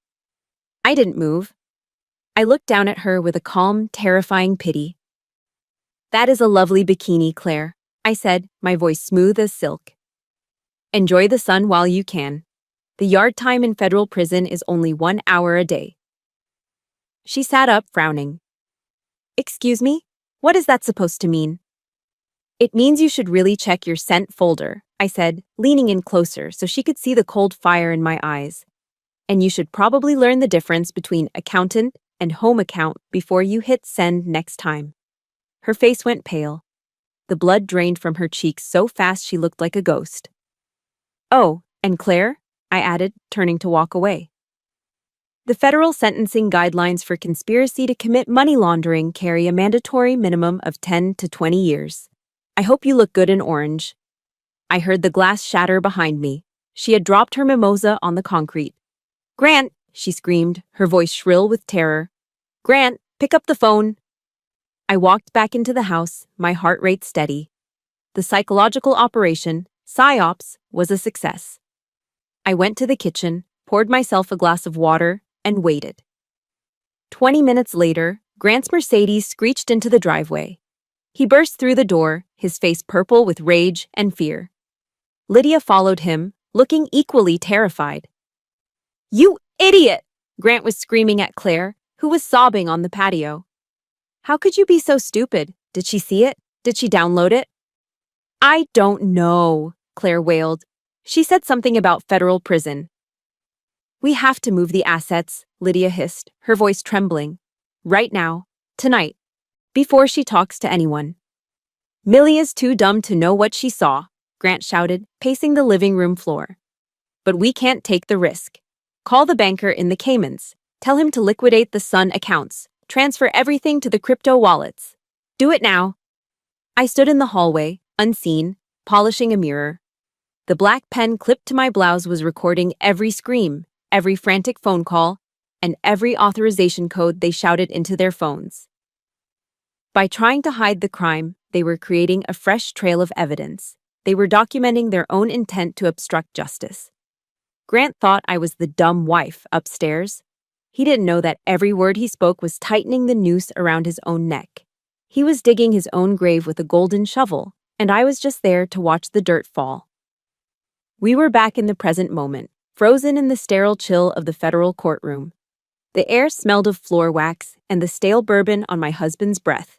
I didn't move. I looked down at her with a calm, terrifying pity. "That is a lovely bikini, Claire," I said, my voice smooth as silk. "Enjoy the sun while you can. The yard time in federal prison is only 1 hour a day." She sat up, frowning. Excuse me? What is that supposed to mean? It means you should really check your sent folder, I said, leaning in closer so she could see the cold fire in my eyes. And you should probably learn the difference between accountant and home account before you hit send next time. Her face went pale. The blood drained from her cheeks so fast she looked like a ghost. Oh, and Claire? I added, turning to walk away. The federal sentencing guidelines for conspiracy to commit money laundering carry a mandatory minimum of 10 to 20 years. I hope you look good in orange. I heard the glass shatter behind me. She had dropped her mimosa on the concrete. Grant, she screamed, her voice shrill with terror. Grant, pick up the phone. I walked back into the house, my heart rate steady. The psychological operation, PSYOPs, was a success. I went to the kitchen, poured myself a glass of water, and waited. 20 minutes later, Grant's Mercedes screeched into the driveway. He burst through the door, his face purple with rage and fear. Lydia followed him, looking equally terrified. You idiot! Grant was screaming at Claire, who was sobbing on the patio. How could you be so stupid? Did she see it? Did she download it? I don't know, Claire wailed. She said something about federal prison. We have to move the assets, Lydia hissed, her voice trembling. Right now, tonight, before she talks to anyone. Millie is too dumb to know what she saw, Grant shouted, pacing the living room floor. But we can't take the risk. Call the banker in the Caymans. Tell him to liquidate the Sun accounts. Transfer everything to the crypto wallets. Do it now. I stood in the hallway, unseen, polishing a mirror. The black pen clipped to my blouse was recording every scream, every frantic phone call, and every authorization code they shouted into their phones. By trying to hide the crime, they were creating a fresh trail of evidence. They were documenting their own intent to obstruct justice. Grant thought I was the dumb wife upstairs. He didn't know that every word he spoke was tightening the noose around his own neck. He was digging his own grave with a golden shovel, and I was just there to watch the dirt fall. We were back in the present moment, frozen in the sterile chill of the federal courtroom. The air smelled of floor wax and the stale bourbon on my husband's breath.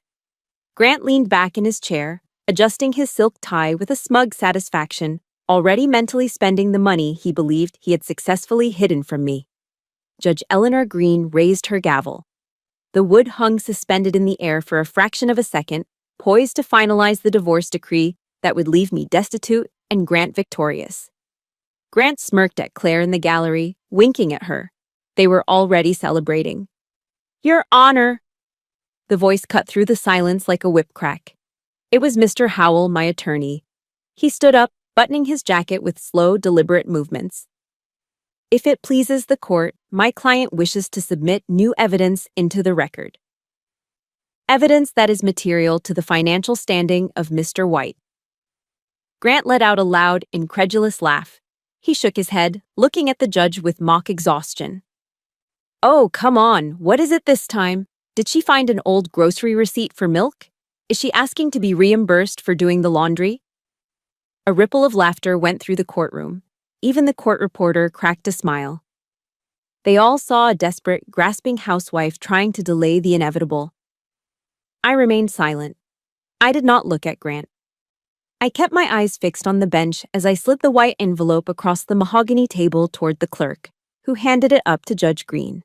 Grant leaned back in his chair, adjusting his silk tie with a smug satisfaction, already mentally spending the money he believed he had successfully hidden from me. Judge Eleanor Green raised her gavel. The wood hung suspended in the air for a fraction of a second, poised to finalize the divorce decree that would leave me destitute and Grant victorious. Grant smirked at Claire in the gallery, winking at her. They were already celebrating. Your Honor! The voice cut through the silence like a whip crack. It was Mr. Howell, my attorney. He stood up, buttoning his jacket with slow, deliberate movements. If it pleases the court, my client wishes to submit new evidence into the record. Evidence that is material to the financial standing of Mr. White. Grant let out a loud, incredulous laugh. He shook his head, looking at the judge with mock exhaustion. Oh, come on, what is it this time? Did she find an old grocery receipt for milk? Is she asking to be reimbursed for doing the laundry? A ripple of laughter went through the courtroom. Even the court reporter cracked a smile. They all saw a desperate, grasping housewife trying to delay the inevitable. I remained silent. I did not look at Grant. I kept my eyes fixed on the bench as I slid the white envelope across the mahogany table toward the clerk, who handed it up to Judge Green.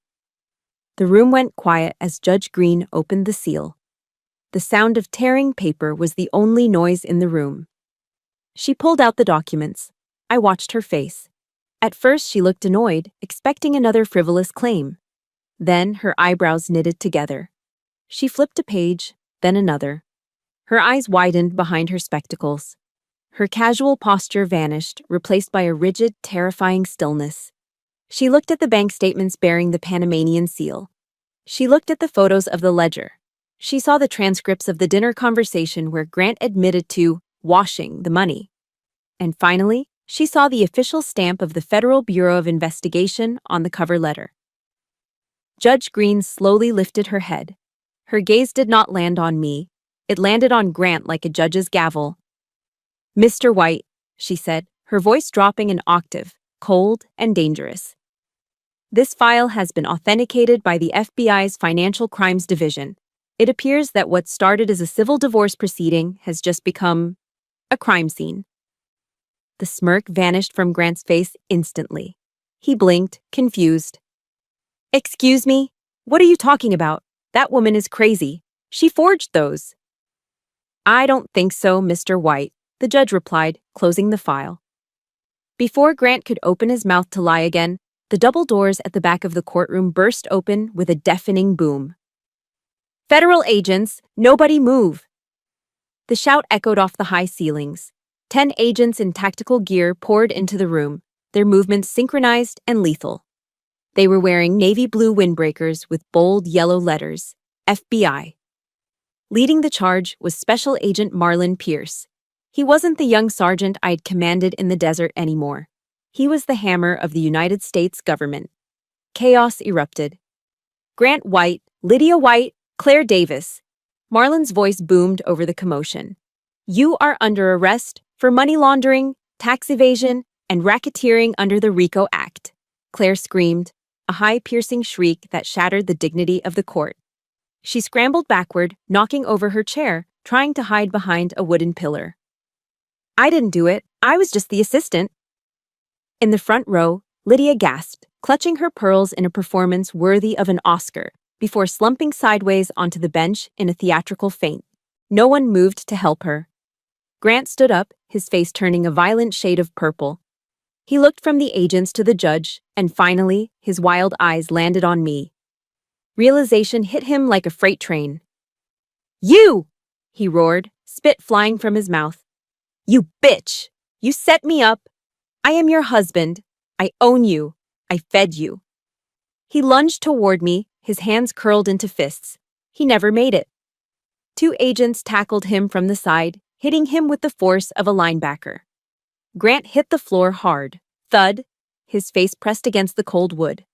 The room went quiet as Judge Green opened the seal. The sound of tearing paper was the only noise in the room. She pulled out the documents. I watched her face. At first she looked annoyed, expecting another frivolous claim. Then her eyebrows knitted together. She flipped a page, then another. Her eyes widened behind her spectacles. Her casual posture vanished, replaced by a rigid, terrifying stillness. She looked at the bank statements bearing the Panamanian seal. She looked at the photos of the ledger. She saw the transcripts of the dinner conversation where Grant admitted to washing the money. And finally, she saw the official stamp of the Federal Bureau of Investigation on the cover letter. Judge Green slowly lifted her head. Her gaze did not land on me. It landed on Grant like a judge's gavel. Mr. White, she said, her voice dropping an octave, cold and dangerous. This file has been authenticated by the FBI's Financial Crimes Division. It appears that what started as a civil divorce proceeding has just become a crime scene. The smirk vanished from Grant's face instantly. He blinked, confused. Excuse me? What are you talking about? That woman is crazy. She forged those. I don't think so, Mr. White, the judge replied, closing the file. Before Grant could open his mouth to lie again, the double doors at the back of the courtroom burst open with a deafening boom. Federal agents, nobody move! The shout echoed off the high ceilings. 10 agents in tactical gear poured into the room, their movements synchronized and lethal. They were wearing navy blue windbreakers with bold yellow letters, FBI. Leading the charge was Special Agent Marlon Pierce. He wasn't the young sergeant I'd commanded in the desert anymore. He was the hammer of the United States government. Chaos erupted. Grant White, Lydia White, Claire Davis. Marlon's voice boomed over the commotion. You are under arrest for money laundering, tax evasion, and racketeering under the RICO Act. Claire screamed, a high piercing shriek that shattered the dignity of the court. She scrambled backward, knocking over her chair, trying to hide behind a wooden pillar. I didn't do it. I was just the assistant. In the front row, Lydia gasped, clutching her pearls in a performance worthy of an Oscar, before slumping sideways onto the bench in a theatrical faint. No one moved to help her. Grant stood up, his face turning a violent shade of purple. He looked from the agents to the judge, and finally, his wild eyes landed on me. Realization hit him like a freight train. You! He roared, spit flying from his mouth. You bitch! You set me up! I am your husband. I own you. I fed you. He lunged toward me, his hands curled into fists. He never made it. 2 agents tackled him from the side, hitting him with the force of a linebacker. Grant hit the floor hard. Thud, his face pressed against the cold wood.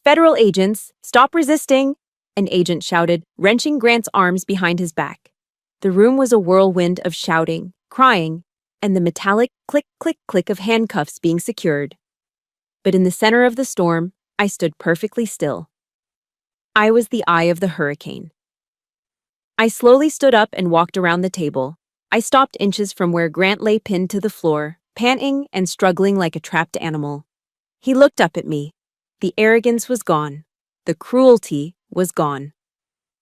Federal agents, stop resisting! An agent shouted, wrenching Grant's arms behind his back. The room was a whirlwind of shouting, crying, and the metallic click-click-click of handcuffs being secured. But in the center of the storm, I stood perfectly still. I was the eye of the hurricane. I slowly stood up and walked around the table. I stopped inches from where Grant lay pinned to the floor, panting and struggling like a trapped animal. He looked up at me. The arrogance was gone. The cruelty was gone.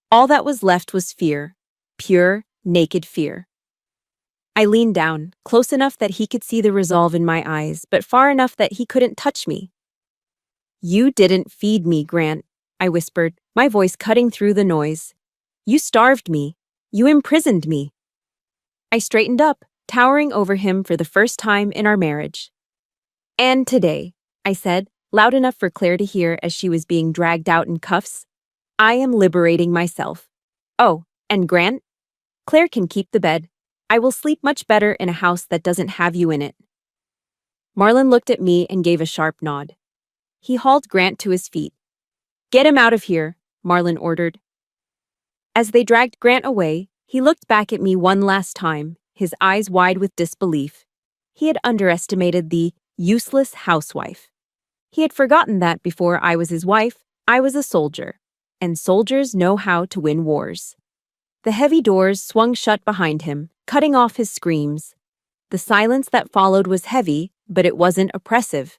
All that was left was fear. Pure, naked fear. I leaned down, close enough that he could see the resolve in my eyes, but far enough that he couldn't touch me. You didn't feed me, Grant, I whispered, my voice cutting through the noise. You starved me. You imprisoned me. I straightened up, towering over him for the first time in our marriage. And today, I said, loud enough for Claire to hear as she was being dragged out in cuffs, I am liberating myself. Oh, and Grant? Claire can keep the bed. I will sleep much better in a house that doesn't have you in it. Marlon looked at me and gave a sharp nod. He hauled Grant to his feet. Get him out of here, Marlon ordered. As they dragged Grant away, he looked back at me one last time, his eyes wide with disbelief. He had underestimated the useless housewife. He had forgotten that before I was his wife, I was a soldier, and soldiers know how to win wars. The heavy doors swung shut behind him, cutting off his screams. The silence that followed was heavy, but it wasn't oppressive.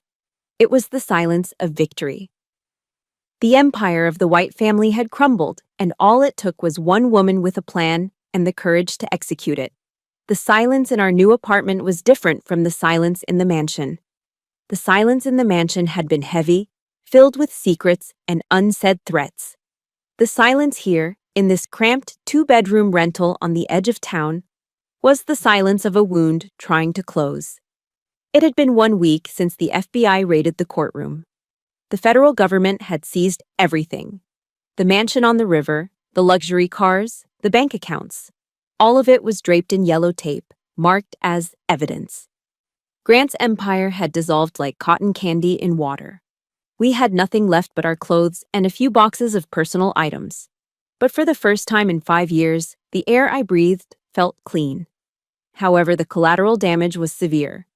It was the silence of victory. The empire of the White family had crumbled, and all it took was one woman with a plan and the courage to execute it. The silence in our new apartment was different from the silence in the mansion. The silence in the mansion had been heavy, filled with secrets and unsaid threats. The silence here, in this cramped 2-bedroom rental on the edge of town, was the silence of a wound trying to close. It had been 1 week since the FBI raided the courtroom. The federal government had seized everything. The mansion on the river, the luxury cars, the bank accounts. All of it was draped in yellow tape, marked as evidence. Grant's empire had dissolved like cotton candy in water. We had nothing left but our clothes and a few boxes of personal items. But for the first time in 5 years, the air I breathed felt clean. However, the collateral damage was severe.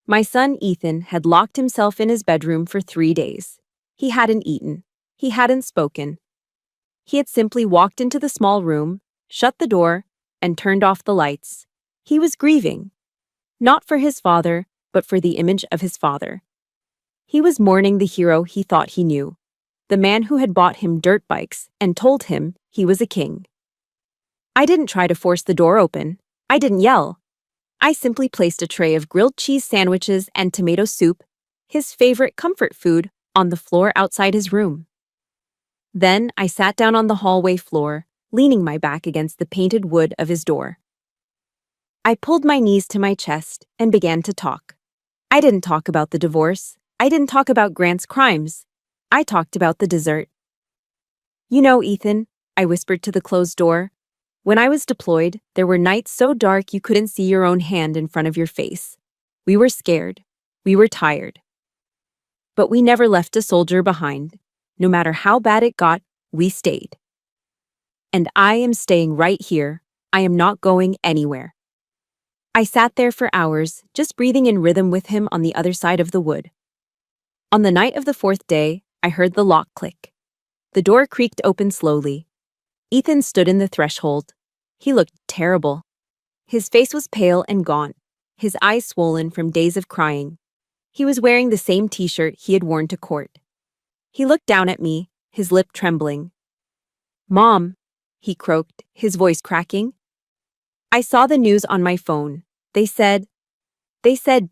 My son Ethan had locked himself in his bedroom for 3 days. He hadn't eaten. He hadn't spoken. He had simply walked into the small room, shut the door, and turned off the lights. He was grieving. Not for his father, but for the image of his father. He was mourning the hero he thought he knew, the man who had bought him dirt bikes and told him he was a king. I didn't try to force the door open. I didn't yell. I simply placed a tray of grilled cheese sandwiches and tomato soup, his favorite comfort food, on the floor outside his room. Then I sat down on the hallway floor, leaning my back against the painted wood of his door. I pulled my knees to my chest and began to talk. I didn't talk about the divorce. I didn't talk about Grant's crimes. I talked about the dessert. You know, Ethan, I whispered to the closed door, when I was deployed, there were nights so dark you couldn't see your own hand in front of your face. We were scared. We were tired. But we never left a soldier behind. No matter how bad it got, we stayed. And I am staying right here. I am not going anywhere. I sat there for hours, just breathing in rhythm with him on the other side of the wood. On the night of the 4th day, I heard the lock click. The door creaked open slowly. Ethan stood in the threshold. He looked terrible. His face was pale and gaunt, his eyes swollen from days of crying. He was wearing the same t-shirt he had worn to court. He looked down at me, his lip trembling. "Mom," he croaked, his voice cracking. I saw the news on my phone. They said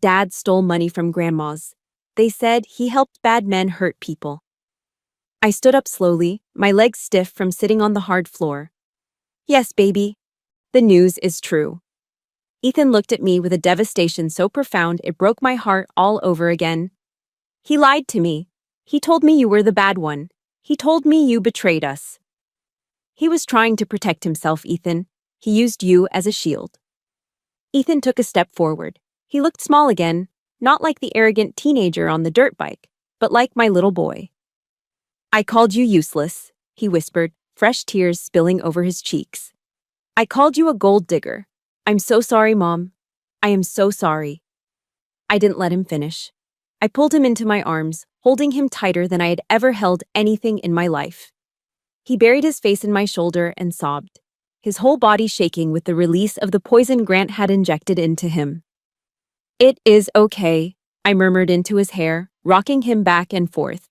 Dad stole money from Grandma's. They said he helped bad men hurt people. I stood up slowly, my legs stiff from sitting on the hard floor. Yes, baby. The news is true. Ethan looked at me with a devastation so profound it broke my heart all over again. He lied to me. He told me you were the bad one. He told me you betrayed us. He was trying to protect himself, Ethan. He used you as a shield. Ethan took a step forward. He looked small again, not like the arrogant teenager on the dirt bike, but like my little boy. I called you useless, he whispered, fresh tears spilling over his cheeks. I called you a gold digger. I'm so sorry, Mom. I am so sorry. I didn't let him finish. I pulled him into my arms, holding him tighter than I had ever held anything in my life. He buried his face in my shoulder and sobbed, his whole body shaking with the release of the poison Grant had injected into him. It is okay, I murmured into his hair, rocking him back and forth.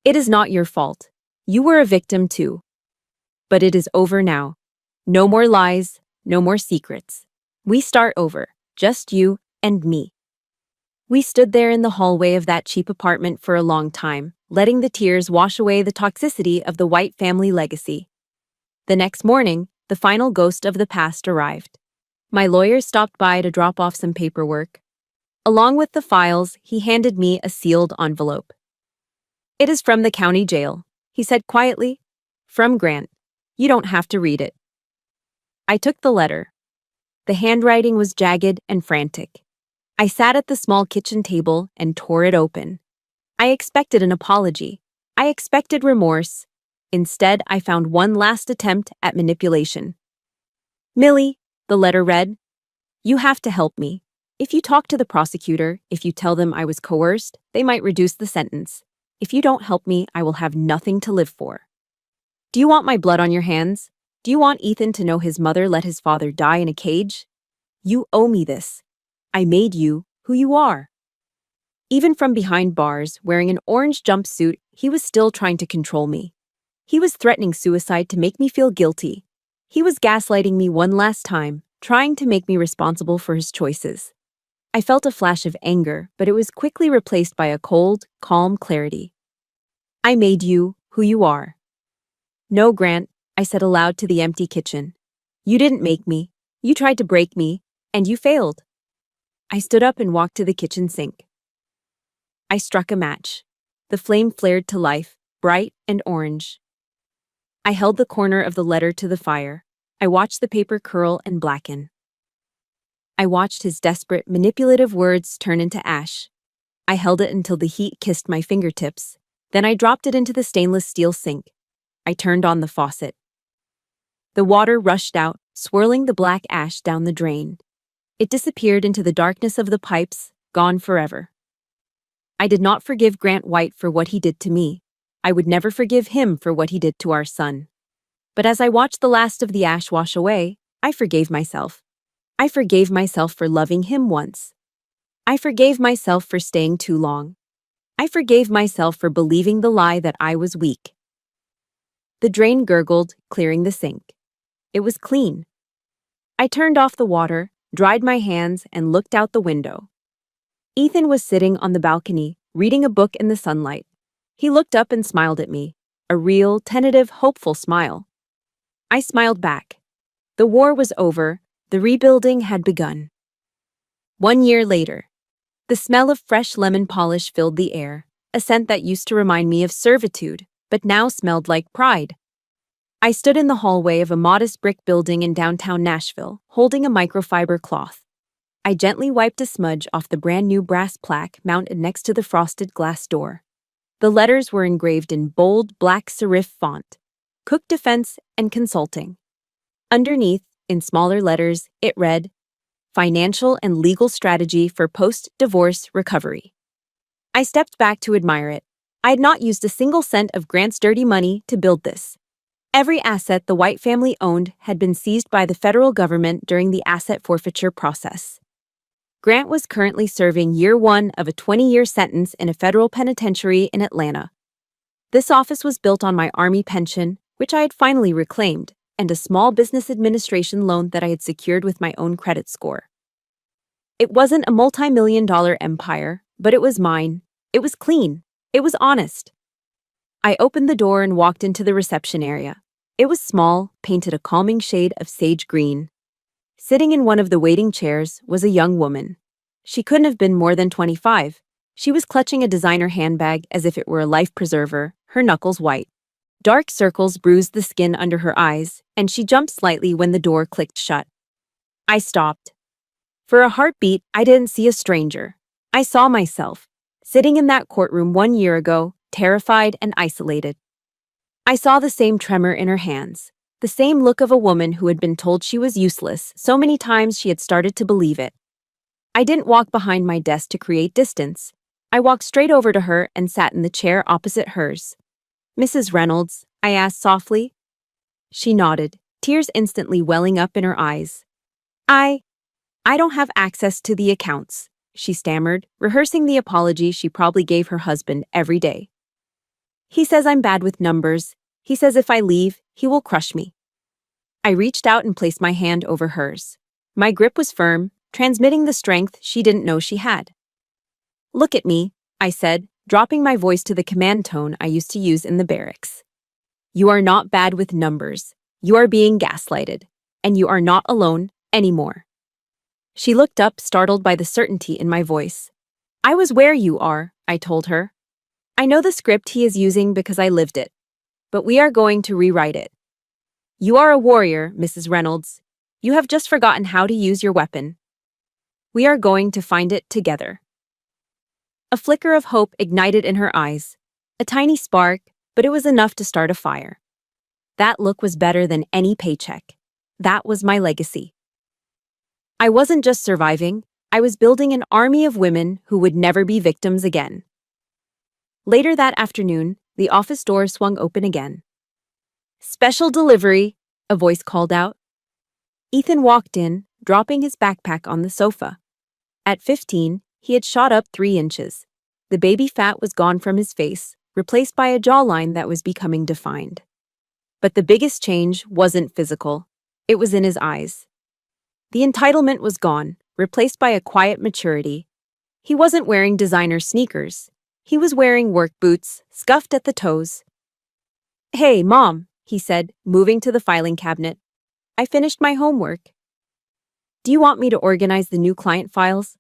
It is not your fault. You were a victim too. But it is over now. No more lies, no more secrets. We start over, just you and me. We stood there in the hallway of that cheap apartment for a long time, letting the tears wash away the toxicity of the White family legacy. The next morning, the final ghost of the past arrived. My lawyer stopped by to drop off some paperwork. Along with the files, he handed me a sealed envelope. It is from the county jail, he said quietly. From Grant. You don't have to read it. I took the letter. The handwriting was jagged and frantic. I sat at the small kitchen table and tore it open. I expected an apology. I expected remorse. Instead, I found one last attempt at manipulation. Millie, the letter read, you have to help me. If you talk to the prosecutor, if you tell them I was coerced, they might reduce the sentence. If you don't help me, I will have nothing to live for. Do you want my blood on your hands? Do you want Ethan to know his mother let his father die in a cage? You owe me this. I made you who you are. Even from behind bars, wearing an orange jumpsuit, he was still trying to control me. He was threatening suicide to make me feel guilty. He was gaslighting me one last time, trying to make me responsible for his choices. I felt a flash of anger, but it was quickly replaced by a cold, calm clarity. I made you who you are. No, Grant, I said aloud to the empty kitchen. You didn't make me. You tried to break me, and you failed. I stood up and walked to the kitchen sink. I struck a match. The flame flared to life, bright and orange. I held the corner of the letter to the fire. I watched the paper curl and blacken. I watched his desperate, manipulative words turn into ash. I held it until the heat kissed my fingertips. Then I dropped it into the stainless steel sink. I turned on the faucet. The water rushed out, swirling the black ash down the drain. It disappeared into the darkness of the pipes, gone forever. I did not forgive Grant White for what he did to me. I would never forgive him for what he did to our son. But as I watched the last of the ash wash away, I forgave myself. I forgave myself for loving him once. I forgave myself for staying too long. I forgave myself for believing the lie that I was weak. The drain gurgled, clearing the sink. It was clean. I turned off the water, dried my hands, and looked out the window. Ethan was sitting on the balcony, reading a book in the sunlight. He looked up and smiled at me, a real, tentative, hopeful smile. I smiled back. The war was over, the rebuilding had begun. 1 year later, the smell of fresh lemon polish filled the air, a scent that used to remind me of servitude, but now smelled like pride. I stood in the hallway of a modest brick building in downtown Nashville, holding a microfiber cloth. I gently wiped a smudge off the brand-new brass plaque mounted next to the frosted glass door. The letters were engraved in bold, black serif font, Cook Defense and Consulting. Underneath, in smaller letters, it read, Financial and Legal Strategy for Post-Divorce Recovery. I stepped back to admire it. I had not used a single cent of Grant's dirty money to build this. Every asset the White family owned had been seized by the federal government during the asset forfeiture process. Grant was currently serving year 1 of a 20-year sentence in a federal penitentiary in Atlanta. This office was built on my Army pension, which I had finally reclaimed, and a small business administration loan that I had secured with my own credit score. It wasn't a multi-million-dollar empire, but it was mine. It was clean. It was honest. I opened the door and walked into the reception area. It was small, painted a calming shade of sage green. Sitting in one of the waiting chairs was a young woman. She couldn't have been more than 25. She was clutching a designer handbag as if it were a life preserver, her knuckles white. Dark circles bruised the skin under her eyes, and she jumped slightly when the door clicked shut. I stopped. For a heartbeat, I didn't see a stranger. I saw myself, sitting in that courtroom 1 year ago, terrified and isolated. I saw the same tremor in her hands, the same look of a woman who had been told she was useless so many times she had started to believe it. I didn't walk behind my desk to create distance. I walked straight over to her and sat in the chair opposite hers. Mrs. Reynolds, I asked softly. She nodded, tears instantly welling up in her eyes. I don't have access to the accounts, she stammered, rehearsing the apology she probably gave her husband every day. He says I'm bad with numbers. He says if I leave, he will crush me. I reached out and placed my hand over hers. My grip was firm, transmitting the strength she didn't know she had. Look at me, I said, dropping my voice to the command tone I used to use in the barracks. You are not bad with numbers. You are being gaslighted, and you are not alone anymore. She looked up, startled by the certainty in my voice. I was where you are, I told her. I know the script he is using because I lived it, but we are going to rewrite it. You are a warrior, Mrs. Reynolds. You have just forgotten how to use your weapon. We are going to find it together. A flicker of hope ignited in her eyes. A tiny spark, but it was enough to start a fire. That look was better than any paycheck. That was my legacy. I wasn't just surviving, I was building an army of women who would never be victims again. Later that afternoon, the office door swung open again. Special delivery, a voice called out. Ethan walked in, dropping his backpack on the sofa. At 15, he had shot up 3 inches. The baby fat was gone from his face, replaced by a jawline that was becoming defined. But the biggest change wasn't physical. It was in his eyes. The entitlement was gone, replaced by a quiet maturity. He wasn't wearing designer sneakers. He was wearing work boots, scuffed at the toes. Hey, Mom, he said, moving to the filing cabinet. I finished my homework. Do you want me to organize the new client files?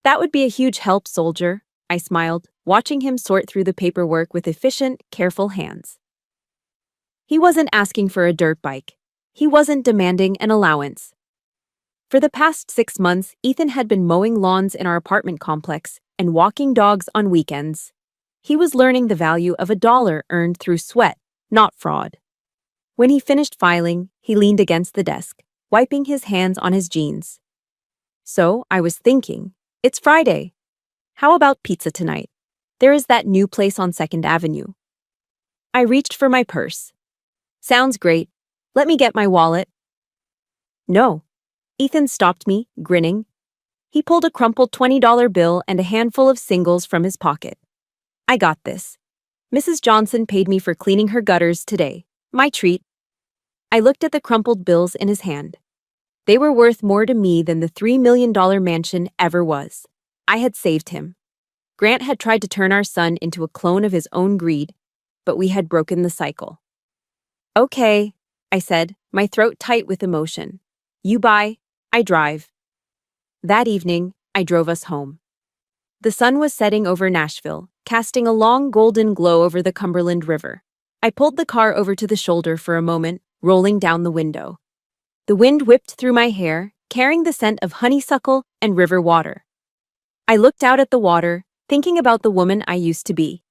That would be a huge help, soldier, I smiled, watching him sort through the paperwork with efficient, careful hands. He wasn't asking for a dirt bike. He wasn't demanding an allowance. For the past 6 months, Ethan had been mowing lawns in our apartment complex and walking dogs on weekends. He was learning the value of $1 earned through sweat, not fraud. When he finished filing, he leaned against the desk, wiping his hands on his jeans. So I was thinking, It's Friday. How about pizza tonight? There is that new place on 2nd Avenue. I reached for my purse. Sounds great. Let me get my wallet. No. Ethan stopped me, grinning. He pulled a crumpled $20 bill and a handful of singles from his pocket. I got this. Mrs. Johnson paid me for cleaning her gutters today. My treat. I looked at the crumpled bills in his hand. They were worth more to me than the $3 million mansion ever was. I had saved him. Grant had tried to turn our son into a clone of his own greed, but we had broken the cycle. Okay, I said, my throat tight with emotion. You buy, I drive. That evening, I drove us home. The sun was setting over Nashville, casting a long golden glow over the Cumberland River. I pulled the car over to the shoulder for a moment, rolling down the window. The wind whipped through my hair, carrying the scent of honeysuckle and river water. I looked out at the water, thinking about the woman I used to be.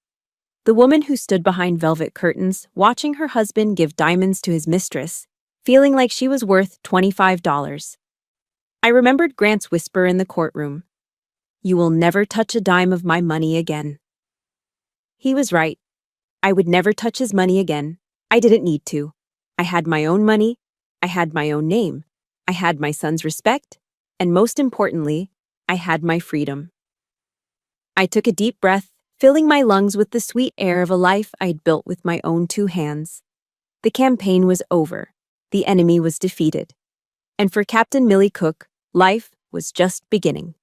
The woman who stood behind velvet curtains, watching her husband give diamonds to his mistress, feeling like she was worth $25. I remembered Grant's whisper in the courtroom. You will never touch a dime of my money again. He was right. I would never touch his money again. I didn't need to. I had my own money. I had my own name. I had my son's respect. And most importantly, I had my freedom. I took a deep breath, filling my lungs with the sweet air of a life I'd built with my own 2 hands. The campaign was over. The enemy was defeated. And for Captain Millie Cook, life was just beginning.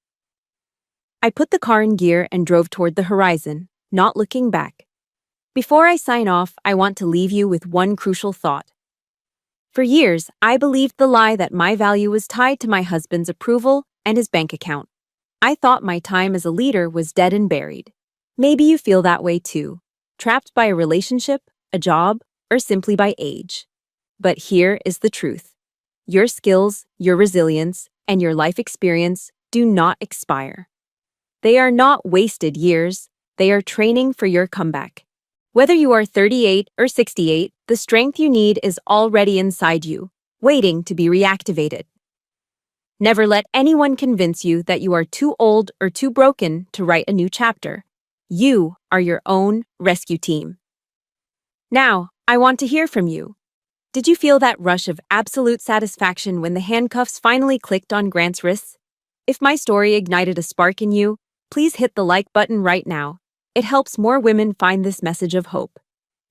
I put the car in gear and drove toward the horizon, not looking back. Before I sign off, I want to leave you with one crucial thought. For years, I believed the lie that my value was tied to my husband's approval and his bank account. I thought my time as a leader was dead and buried. Maybe you feel that way too, trapped by a relationship, a job, or simply by age. But here is the truth. Your skills, your resilience, and your life experience do not expire. They are not wasted years, they are training for your comeback. Whether you are 38 or 68, the strength you need is already inside you, waiting to be reactivated. Never let anyone convince you that you are too old or too broken to write a new chapter. You are your own rescue team. Now, I want to hear from you. Did you feel that rush of absolute satisfaction when the handcuffs finally clicked on Grant's wrists? If my story ignited a spark in you, please hit the like button right now. It helps more women find this message of hope.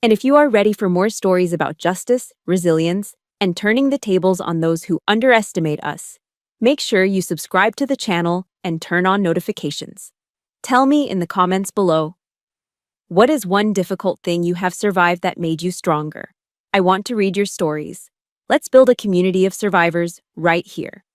And if you are ready for more stories about justice, resilience, and turning the tables on those who underestimate us, make sure you subscribe to the channel and turn on notifications. Tell me in the comments below. What is one difficult thing you have survived that made you stronger? I want to read your stories. Let's build a community of survivors right here.